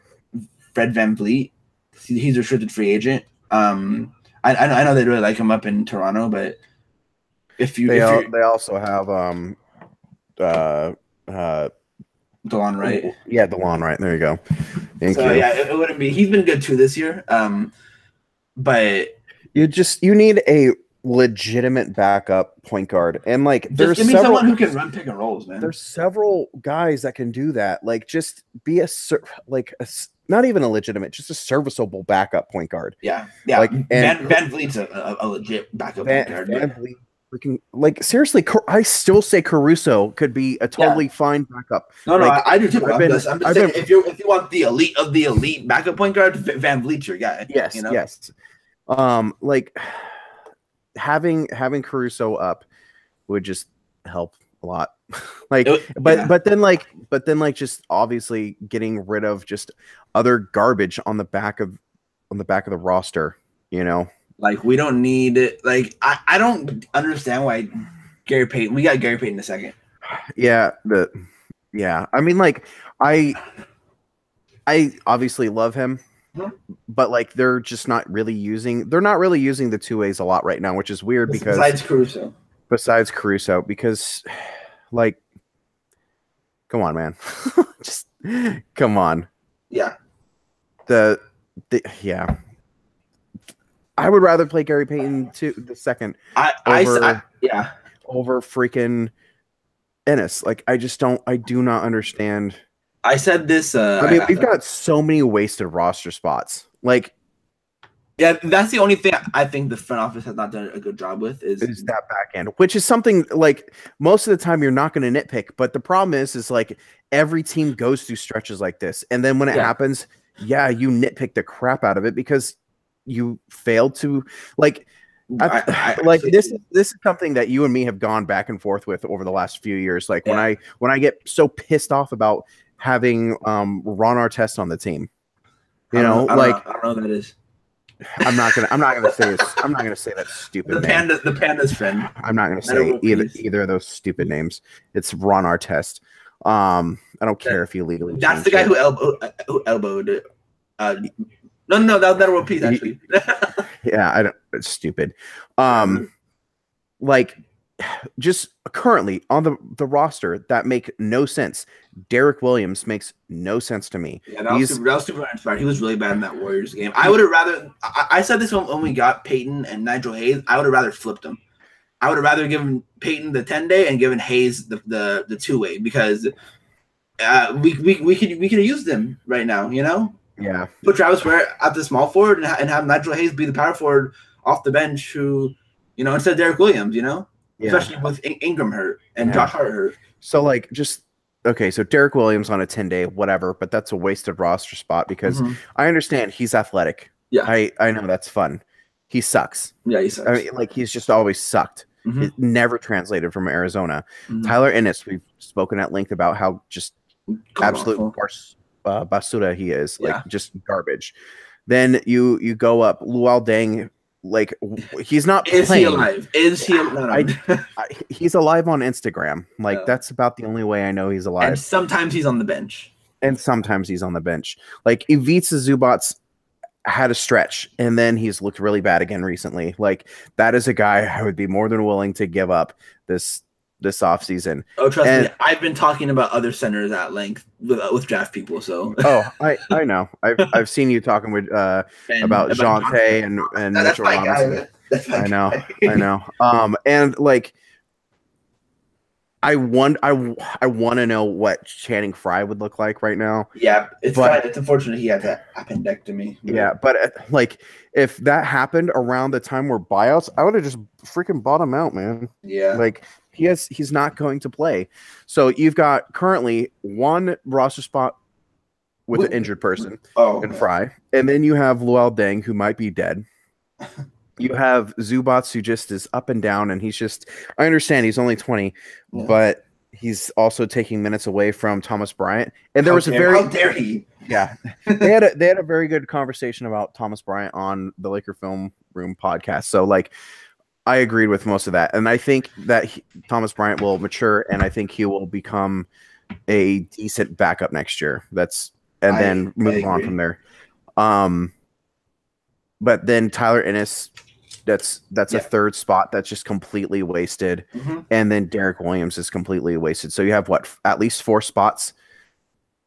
A: Fred VanVleet. He's a restricted free agent. I know they really like him up in Toronto, but they
B: also have
A: DeLon Wright.
B: Yeah, DeLon Wright. There you go. Thank you.
A: Yeah, it wouldn't be. He's been good too this year. But
B: you need a legitimate backup point guard, and like
A: there's someone who can run pick and rolls, man.
B: There's several guys that can do that. Like just be not even a legitimate, just a serviceable backup point guard.
A: Yeah. Like VanVleet's a legit backup point guard.
B: freaking like seriously, I still say Caruso could be a totally fine backup.
A: No,
B: like,
A: I do too. I'm just saying, if you want the elite of the elite backup point guard, Van Vliet's your guy.
B: Yes,
A: you know?
B: yes. Like having Caruso up would just help a lot. But then just obviously getting rid of just other garbage on the back of the roster, you know.
A: Like we don't need it. Like I don't understand why Gary Payton. We got Gary Payton in a second.
B: Yeah, I mean, like I obviously love him, but like they're not really using the two ways a lot right now, which is weird because besides Caruso, because like, come on, man, just come on.
A: Yeah.
B: Yeah. I would rather play Gary Payton the second over freaking Ennis. Like I do not understand.
A: I said this.
B: I mean, we've got so many wasted roster spots. Like,
A: yeah, that's the only thing I think the front office has not done a good job with is
B: that back end, which is something like most of the time you're not going to nitpick. But the problem is like every team goes through stretches like this, and then when it happens, you nitpick the crap out of it because you failed to like. This is something that you and me have gone back and forth with over the last few years. Like when I get so pissed off about having Ron Artest on the team, I don't know what that is. I'm not gonna say that stupid name.
A: The panda's friend.
B: I'm not gonna say either of those stupid names. It's Ron Artest. I don't care if you legally.
A: That's the guy who elbowed it. No, that was World Peace actually.
B: Yeah, it's stupid. Like just currently on the roster that make no sense. Derek Williams makes no sense to me.
A: Yeah, that was super uninspired. He was really bad in that Warriors game. I would have rather. I said this when we got Peyton and Nigel Hayes. I would have rather flipped them. I would have rather given Peyton the 10-day and given Hayes the 2-way because we could have used them right now. You know.
B: Yeah.
A: Put Travis Ware at the small forward and have Nigel Hayes be the power forward off the bench who, instead of Derek Williams, especially with Ingram hurt and Josh Hart hurt.
B: So like so Derek Williams on a 10-day, whatever, but that's a wasted roster spot because I understand he's athletic.
A: Yeah.
B: I know that's fun. He sucks.
A: Yeah, he sucks.
B: I mean, like he's just always sucked. It never translated from Arizona. Tyler Ennis, we've spoken at length about how just absolute worse. Basura he is just garbage. Then you go up Luol Deng, like he's not playing.
A: Is he alive? Is he alive?
B: He's alive on Instagram. Like that's about the only way I know he's alive.
A: And sometimes he's on the bench.
B: Like Ivica Zubats had a stretch and then he's looked really bad again recently. Like that is a guy I would be more than willing to give up this offseason.
A: Oh, trust me, I've been talking about other centers at length with draft people. So
B: I know. I've seen you talking with about Jonte and Mitchell Robinson. I know. And like I want to know what Channing Frye would look like right now.
A: Yeah, it's unfortunate he had that appendectomy.
B: Yeah, but like if that happened around the time where buyouts, I would have just freaking bought him out, man.
A: Yeah,
B: like he's not going to play. So you've got currently one roster spot with an injured person in Frye, and then you have Luol Deng who might be dead. You have Zubats who just is up and down, and I understand he's only 20, but he's also taking minutes away from Thomas Bryant. And there was how
A: dare he?
B: Yeah. they had a very good conversation about Thomas Bryant on the Laker Film Room podcast. So like I agreed with most of that. And I think that Thomas Bryant will mature, and I think he will become a decent backup next year. Then move on from there. But then Tyler Ennis, that's a third spot that's just completely wasted. And then Derek Williams is completely wasted. So you have at least 4 spots.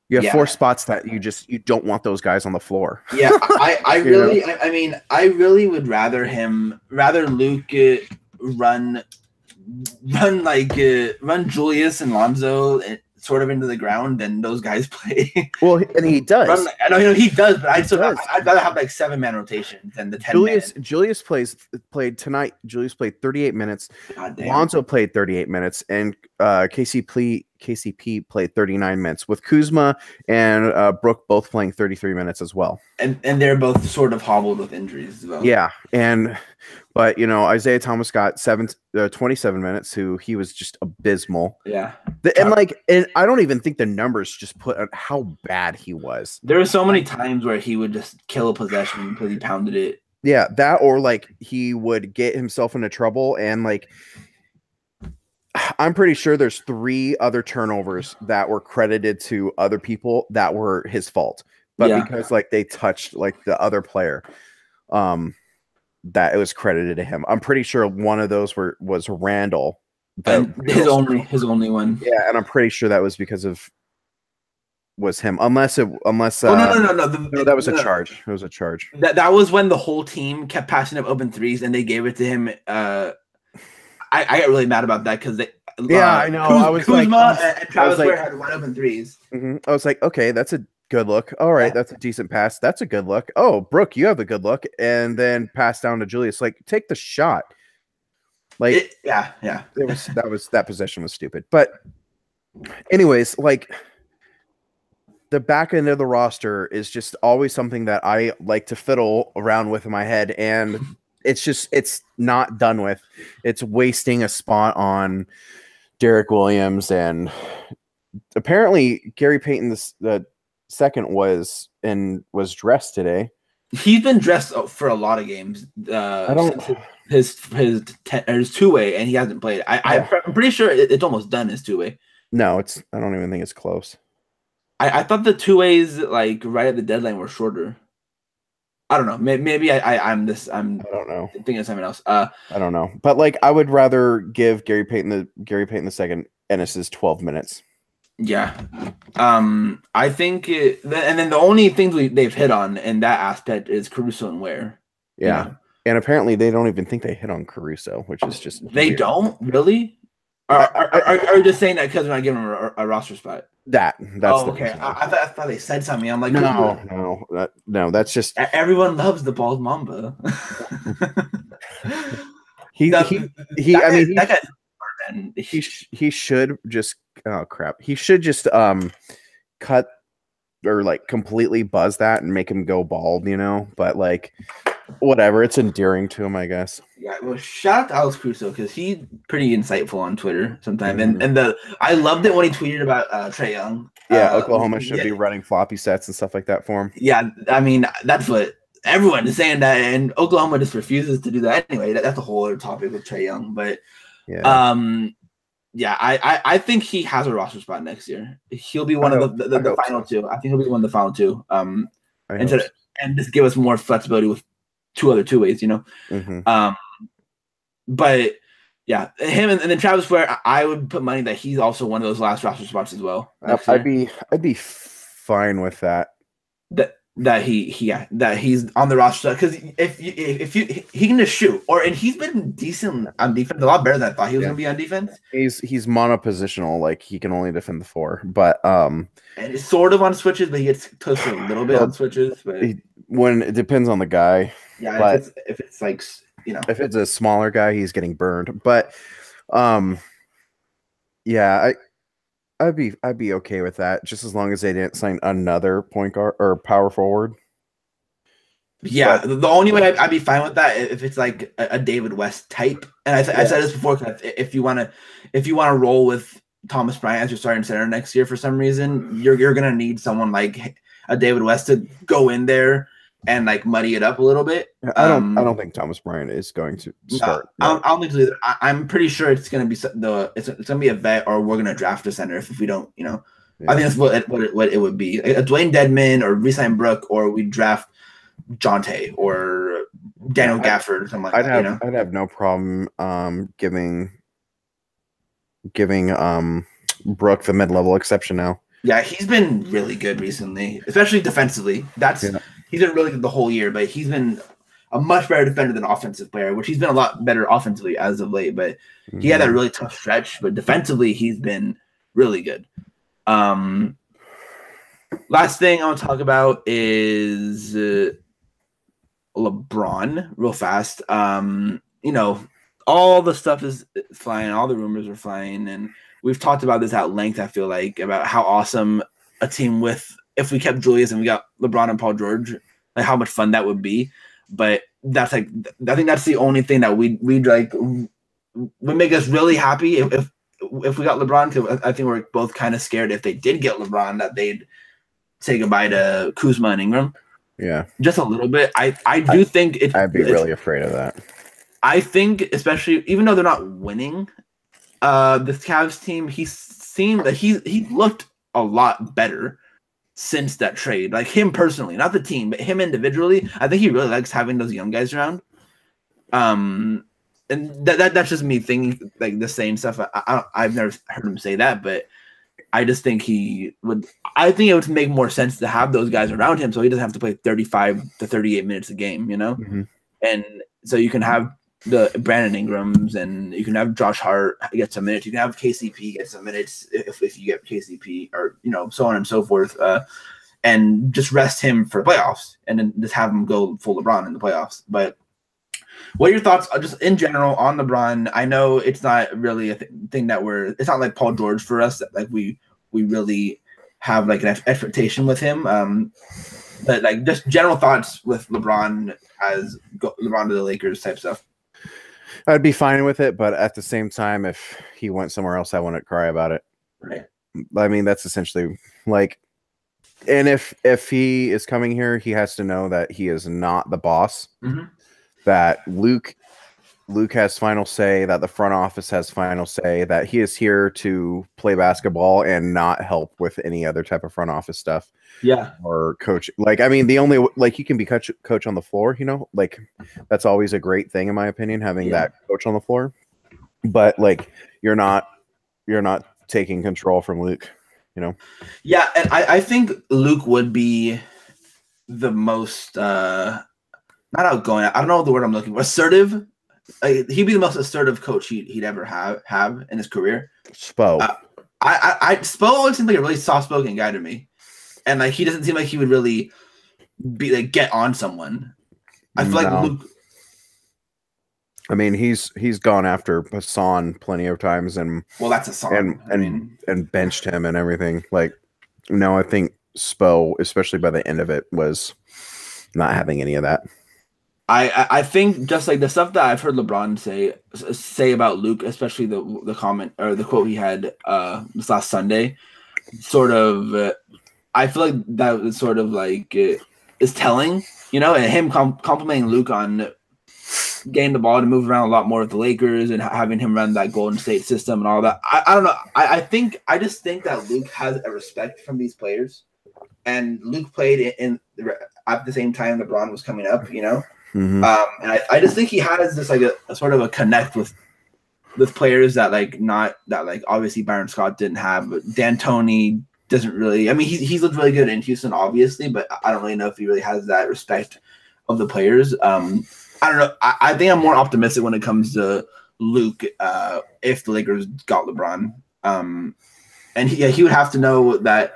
B: You have 4 spots that you don't want those guys on the floor.
A: Yeah, I really would rather Luke run Julius and Lonzo sort of into the ground, then those guys play.
B: Well, and he does.
A: I know he does, but I'd rather have like 7-man rotations than the 10-man.
B: Julius played tonight. Julius played 38 minutes. Lonzo played 38 minutes, and KCP played 39 minutes, with Kuzma and Brook both playing 33 minutes as well.
A: And they're both sort of hobbled with injuries as well.
B: Yeah, but Isaiah Thomas got 27 minutes. He was just abysmal.
A: Yeah,
B: and I don't even think the numbers just put out how bad he was.
A: There were so many times where he would just kill a possession because he pounded it.
B: Yeah, that or he would get himself into trouble, and I'm pretty sure there's 3 other turnovers that were credited to other people that were his fault, but because they touched the other player, that it was credited to him. I'm pretty sure one of those was Randall,
A: his only one.
B: Yeah, and I'm pretty sure that was because of him. Unless no, that was a charge. It was a charge.
A: That was when the whole team kept passing up open threes and they gave it to him. I got really mad about that because
B: I know.
A: Kuzma and Travis Ware had wide open threes.
B: Mm-hmm. I was like, okay, that's a good look. All right, that's a decent pass. That's a good look. Oh, Brooke, you have a good look. And then pass down to Julius. Take the shot. That possession was stupid. But anyways, the back end of the roster is just always something that I like to fiddle around with in my head, and it's not done with. It's wasting a spot on Derek Williams, and apparently Gary Payton the second was dressed today.
A: He's been dressed for a lot of games. His 2-way, and he hasn't played. I'm pretty sure it's almost done. His 2-way. No,
B: I don't even think it's close.
A: I thought the 2-ways right at the deadline were shorter. I don't know. Maybe I'm
B: I don't know.
A: Thinking of something else.
B: I don't know. But I would rather give Gary Payton the second Ennis's 12 minutes.
A: Yeah. I think and then the only things they've hit on in that aspect is Caruso and Ware.
B: Yeah. And apparently they don't even think they hit on Caruso, which is just
A: They
B: weird.
A: Don't really? Are you just saying that because we're not giving him a roster spot?
B: That's
A: okay. I thought they said something. I'm like,
B: no. That's just
A: everyone loves the bald Mamba.
B: He should just He should just cut or completely buzz that and make him go bald, But whatever, it's endearing to him, I guess.
A: Yeah, well, shout out to Alex Caruso because he's pretty insightful on Twitter sometimes, and I loved it when he tweeted about Trae Young.
B: Yeah, Oklahoma should be running floppy sets and stuff like that for him.
A: Yeah, I mean that's what everyone is saying that, and Oklahoma just refuses to do that anyway. That's a whole other topic with Trae Young, but I think he has a roster spot next year. He'll be one of the final two. I think he'll be one of the final two. And just give us more flexibility with 2 other 2-ways,
B: Mm-hmm.
A: But yeah, him and then Travis Ware, I would put money that he's also one of those last roster spots as well.
B: I'd be fine with that.
A: That he's on the roster because if he can just shoot, and he's been decent on defense, a lot better than I thought he was going to be on defense.
B: He's monopositional, he can only defend the 4, but
A: and it's sort of on switches, but he gets toasted a little bit on switches. But
B: when it depends on the guy, but
A: if it's
B: if it's a smaller guy, he's getting burned. But I'd be okay with that, just as long as they didn't sign another point guard or power forward.
A: Yeah, the only way I'd be fine with that if it's a David West type. And I said this before, if you want to roll with Thomas Bryant as your starting center next year for some reason, you're gonna need someone like a David West to go in there and muddy it up a little bit.
B: I don't think Thomas Bryant is going to start.
A: No, I don't think so either. I'm pretty sure it's going to be it's going to be a vet, or we're going to draft a center if we don't. I think that's what it would be. A Dwayne Dedman, or resign Brooke, or we draft Jonte or Daniel Gafford or something like that.
B: I'd have no problem giving Brooke the mid-level exception now.
A: Yeah, he's been really good recently, especially defensively. He's been really good the whole year, but he's been a much better defender than offensive player, which he's been a lot better offensively as of late. But he had that really tough stretch, but defensively he's been really good. Last thing I want to talk about is LeBron real fast. All the stuff is flying, all the rumors are flying, and we've talked about this at length, I feel like, about how awesome a team if we kept Julius and we got LeBron and Paul George, like how much fun that would be. But that's I think that's the only thing that we'd like would make us really happy if we got LeBron. Because I think we're both kind of scared if they did get LeBron that they'd say goodbye to Kuzma and Ingram.
B: Yeah,
A: just a little bit. I do think
B: I'd be really afraid of that.
A: I think, especially even though they're not winning, the Cavs team, he looked a lot better since that trade. Like him personally, not the team, but him individually. I think he really likes having those young guys around. And that's just me thinking like the same stuff. I've never heard him say that, but I just think I think it would make more sense to have those guys around him so he doesn't have to play 35 to 38 minutes a game,
B: Mm-hmm.
A: And so you can have the Brandon Ingrams and you can have Josh Hart get some minutes. You can have KCP get some minutes if you get KCP or, so on and so forth. And just rest him for playoffs and then just have him go full LeBron in the playoffs. But what are your thoughts just in general on LeBron? I know it's not really a thing that it's not like Paul George for us that like we really have like an expectation with him. But like just general thoughts with LeBron as LeBron to the Lakers type stuff.
B: I'd be fine with it, but at the same time, if he went somewhere else, I wouldn't cry about it.
A: Right.
B: I mean, that's essentially like, and if he is coming here, he has to know that he is not the boss.
A: Mm-hmm.
B: That Luke has final say, that the front office has final say, that he is here to play basketball and not help with any other type of front office stuff.
A: Yeah.
B: Or coach. Like, I mean, the only, like, you can be coach on the floor, like that's always a great thing in my opinion, having that coach on the floor. But like, you're not taking control from Luke,
A: Yeah. And I think Luke would be the most, not outgoing. I don't know the word I'm looking for. Assertive. He'd be the most assertive coach he'd ever have in his career.
B: Spo.
A: Spo always seems like a really soft-spoken guy to me, and like he doesn't seem like he would really be like get on someone. I feel like Luke.
B: I mean, he's gone after Hassan plenty of times, and
A: that's a song,
B: and benched him and everything. Like, no, I think Spo, especially by the end of it, was not having any of that.
A: I think just like the stuff that I've heard LeBron say about Luke, especially the comment or the quote he had this last Sunday, sort of, I feel like that was sort of like is telling, and him complimenting Luke on getting the ball to move around a lot more with the Lakers and having him run that Golden State system and all that. I don't know. I just think that Luke has a respect from these players, and Luke played at the same time LeBron was coming up,
B: Mm-hmm.
A: And I just think he has this like a sort of a connect with players that like not that like obviously Byron Scott didn't have, but D'Antoni doesn't really. I mean, he's looked really good in Houston, obviously, but I don't really know if he really has that respect of the players. I don't know. I think I'm more optimistic when it comes to Luke if the Lakers got LeBron. And he would have to know that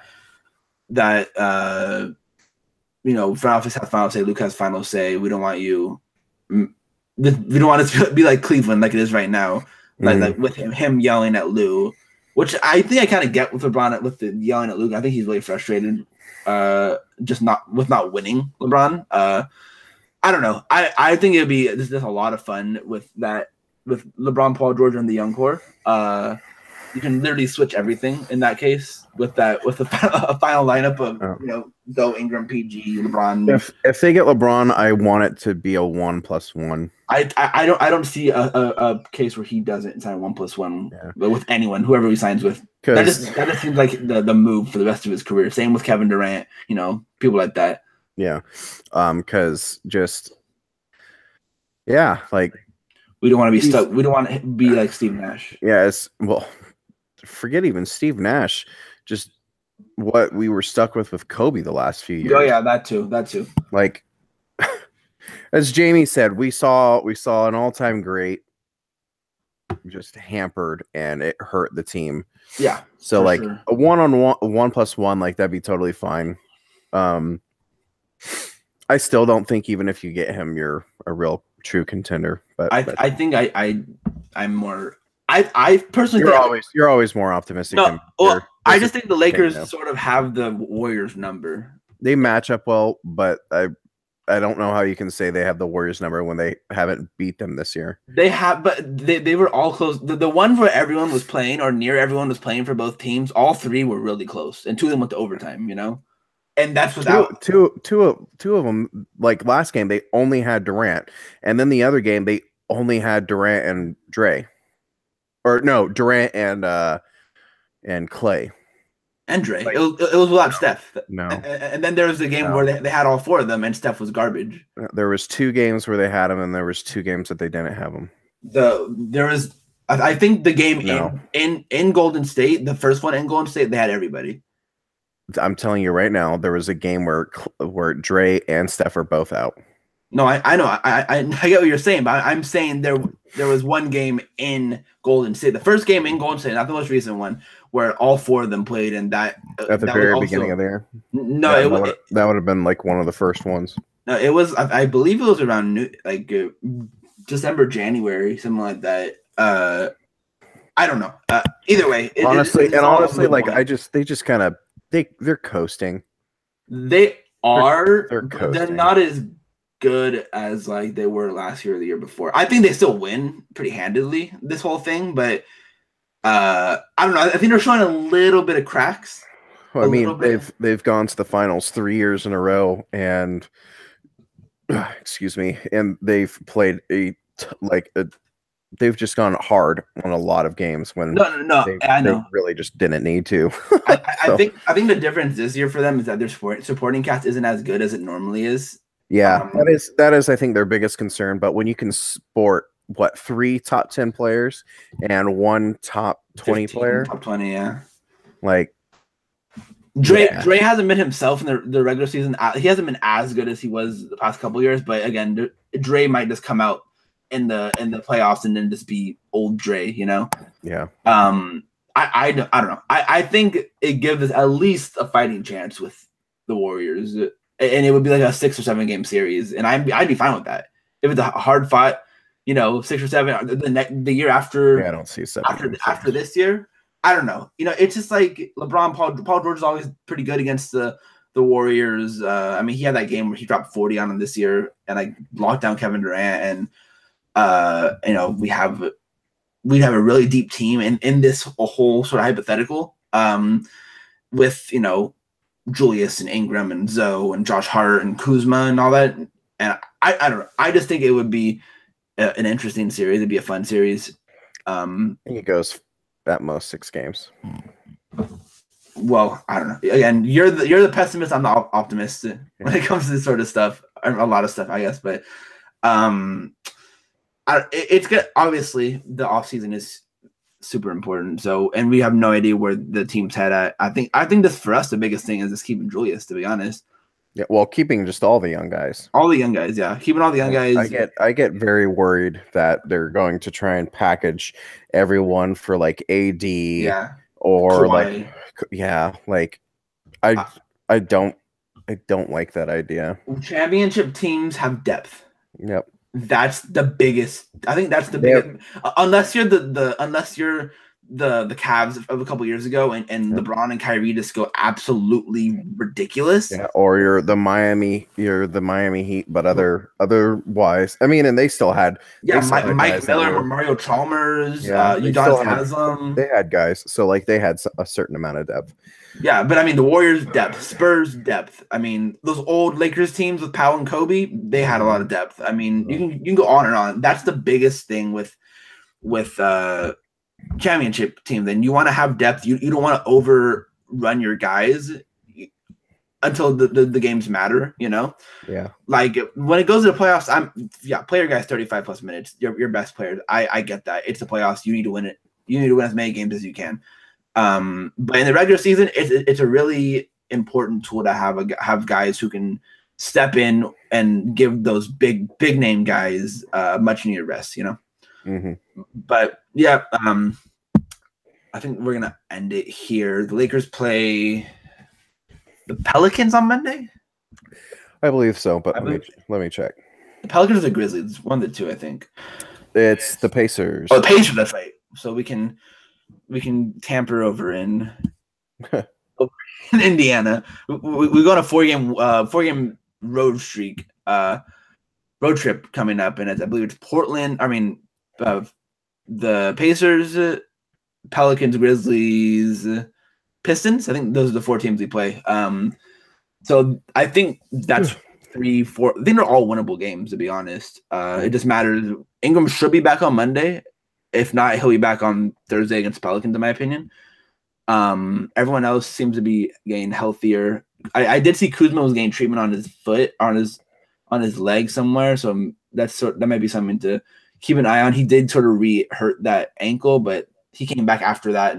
A: front office has final say. Luke has final say. We don't want you. We don't want it to be like Cleveland, like it is right now. Like with him yelling at Lou, which I think I kind of get with LeBron with the yelling at Luke. I think he's really frustrated, just not winning LeBron. I don't know. I think it'd be just a lot of fun with LeBron, Paul George, and the young core. You can literally switch everything in that case with a final lineup of go Ingram, PG, LeBron.
B: If they get LeBron, I want it to be a 1+1.
A: I don't see a case where he doesn't sign 1+1 with anyone, whoever he signs with. That just seems like the move for the rest of his career. Same with Kevin Durant, people like that.
B: Yeah, because like
A: we don't want to be stuck. We don't want to be like Steve Nash.
B: Yeah, forget even Steve Nash, just what we were stuck with Kobe the last few years.
A: Oh yeah, that too.
B: Like, as Jamie said, we saw an all-time great just hampered, and it hurt the team.
A: Yeah.
B: So like sure. A 1-on-1, 1+1, like that'd be totally fine. I still don't think even if you get him, you're a real true contender. But
A: I think I'm more. I personally
B: you're always more optimistic.
A: No, well, I just think the Lakers sort of have the Warriors number.
B: They match up well, but I don't know how you can say they have the Warriors number when they haven't beat them this year.
A: They have, but they were all close. The one where everyone was playing or near everyone was playing for both teams, all three were really close, and two of them went to overtime. And that's without
B: two of them. Like last game, they only had Durant, and then the other game they only had Durant and Dre, or no, Durant and Clay.
A: And Dre. Like, it was without Steph.
B: No.
A: And then there was a game where they had all four of them, and Steph was garbage.
B: There was 2 games where they had him, and there was 2 games that they didn't have him.
A: I think the game in Golden State, the first one in Golden State, they had everybody.
B: I'm telling you right now, there was a game where Dre and Steph are both out.
A: No, I know. I get what you're saying, but I'm saying there was one game in Golden State, the first game in Golden State, not the most recent one, where all 4 of them played, and that
B: at the very beginning of the year.
A: No,
B: that would have been like one of the first ones.
A: No, it was. I believe it was around December, January, something like that. I don't know. Either way,
B: honestly, like they just kind of they're coasting.
A: They're coasting. They're not as good as like they were last year or the year before. I think they still win pretty handedly this whole thing, but I don't know. I think they're showing a little bit of cracks.
B: Well, I mean, they've gone to the finals 3 years in a row, and excuse me, and they've played they've just gone hard on a lot of games when
A: I know.
B: They really just didn't need to.
A: I think the difference this year for them is that their supporting cast isn't as good as it normally is.
B: Yeah, that is I think their biggest concern. But when you can sport 3 top 10 players and 1 top 20 player,
A: top 20, yeah,
B: like
A: Dre hasn't been himself in the regular season. He hasn't been as good as he was the past couple years. But again, Dre might just come out in the playoffs and then just be old Dre,
B: Yeah.
A: I don't know. I think it gives us at least a fighting chance with the Warriors, and it would be like a 6 or 7 game series, and I'd be fine with that if it's a hard fought, 6 or 7 the year after.
B: Yeah, I don't see 7
A: after this year. I don't know. It's just like LeBron, Paul George is always pretty good against the Warriors. I mean, he had that game where he dropped 40 on them this year, and I locked down Kevin Durant, and we'd have a really deep team in this whole sort of hypothetical, with Julius and Ingram and Zoe and Josh Hart and Kuzma and all that. And I don't know. I just think it would be an interesting series. It'd be a fun series.
B: I think it goes at most 6 games.
A: Well, I don't know. Again, you're the pessimist. I'm the optimist when it comes to this sort of stuff. A lot of stuff, I guess. But it's good. Obviously, the offseason is super important. So, and we have no idea where the team's head at. I think this for us, the biggest thing is just keeping Julius, to be honest.
B: Yeah, well, keeping just all the young guys.
A: All the young guys, yeah. Keeping all the young guys.
B: I get very worried that they're going to try and package everyone for like AD.
A: Yeah.
B: Or
A: Kawhi.
B: I don't like that idea.
A: Championship teams have depth.
B: Yep.
A: That's the biggest. I think that's the biggest. Unless you're the Cavs of a couple years ago, and LeBron and Kyrie just go absolutely ridiculous.
B: Yeah, or you're the Miami Heat, but otherwise, I mean, and they still had
A: Mike Miller, Mario Chalmers, Udonis Haslem.
B: They had guys, so like they had a certain amount of depth.
A: Yeah, but I mean, the Warriors depth, Spurs depth. I mean, those old Lakers teams with Powell and Kobe, they had a lot of depth. I mean, you can go on and on. That's the biggest thing with championship team. Then you want to have depth. You don't want to overrun your guys until the games matter.
B: Yeah.
A: Like when it goes to the playoffs, play your guys 35 plus minutes. Your best players. I get that. It's the playoffs. You need to win it. You need to win as many games as you can. But in the regular season, it's a really important tool to have guys who can step in and give those big name guys much needed rest. But yeah, I think we're gonna end it here. The Lakers play the Pelicans on Monday.
B: I believe so, but let me check.
A: The Pelicans or the Grizzlies, one of the two, I think.
B: It's the Pacers.
A: Oh, the Pacers, that's right. So we can tamper over in Indiana. We go on a four game road streak, road trip coming up, and I believe it's Portland. I mean, the Pacers, Pelicans, Grizzlies, Pistons. I think those are the 4 teams we play. So I think that's 3, 4. I think they're all winnable games, to be honest. It just matters. Ingram should be back on Monday. If not, he'll be back on Thursday against Pelicans, in my opinion. Everyone else seems to be getting healthier. I did see Kuzma was getting treatment on his foot, on his leg somewhere. So that might be something to keep an eye on. He did sort of hurt that ankle, but he came back after that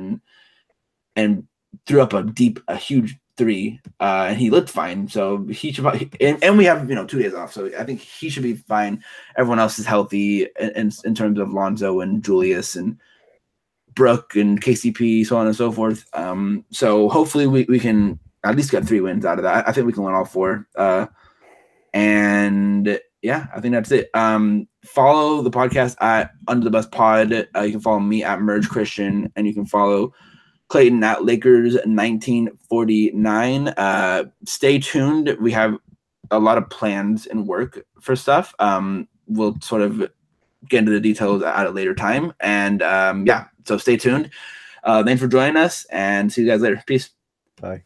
A: and threw up a huge 3, and he looked fine. So he should, and we have 2 days off, so I think he should be fine. Everyone else is healthy in terms of Lonzo and Julius and Brooke and KCP, so on and so forth. So hopefully we can at least get 3 wins out of that. I think we can win all 4. And yeah, I think that's it. Follow the podcast at Under the Bus Pod. You can follow me at Merge Christian, and you can follow Clayton at Lakers 1949. Stay tuned. We have a lot of plans and work for stuff. We'll sort of get into the details at a later time. And yeah, so stay tuned. Thanks for joining us, and see you guys later. Peace.
B: Bye.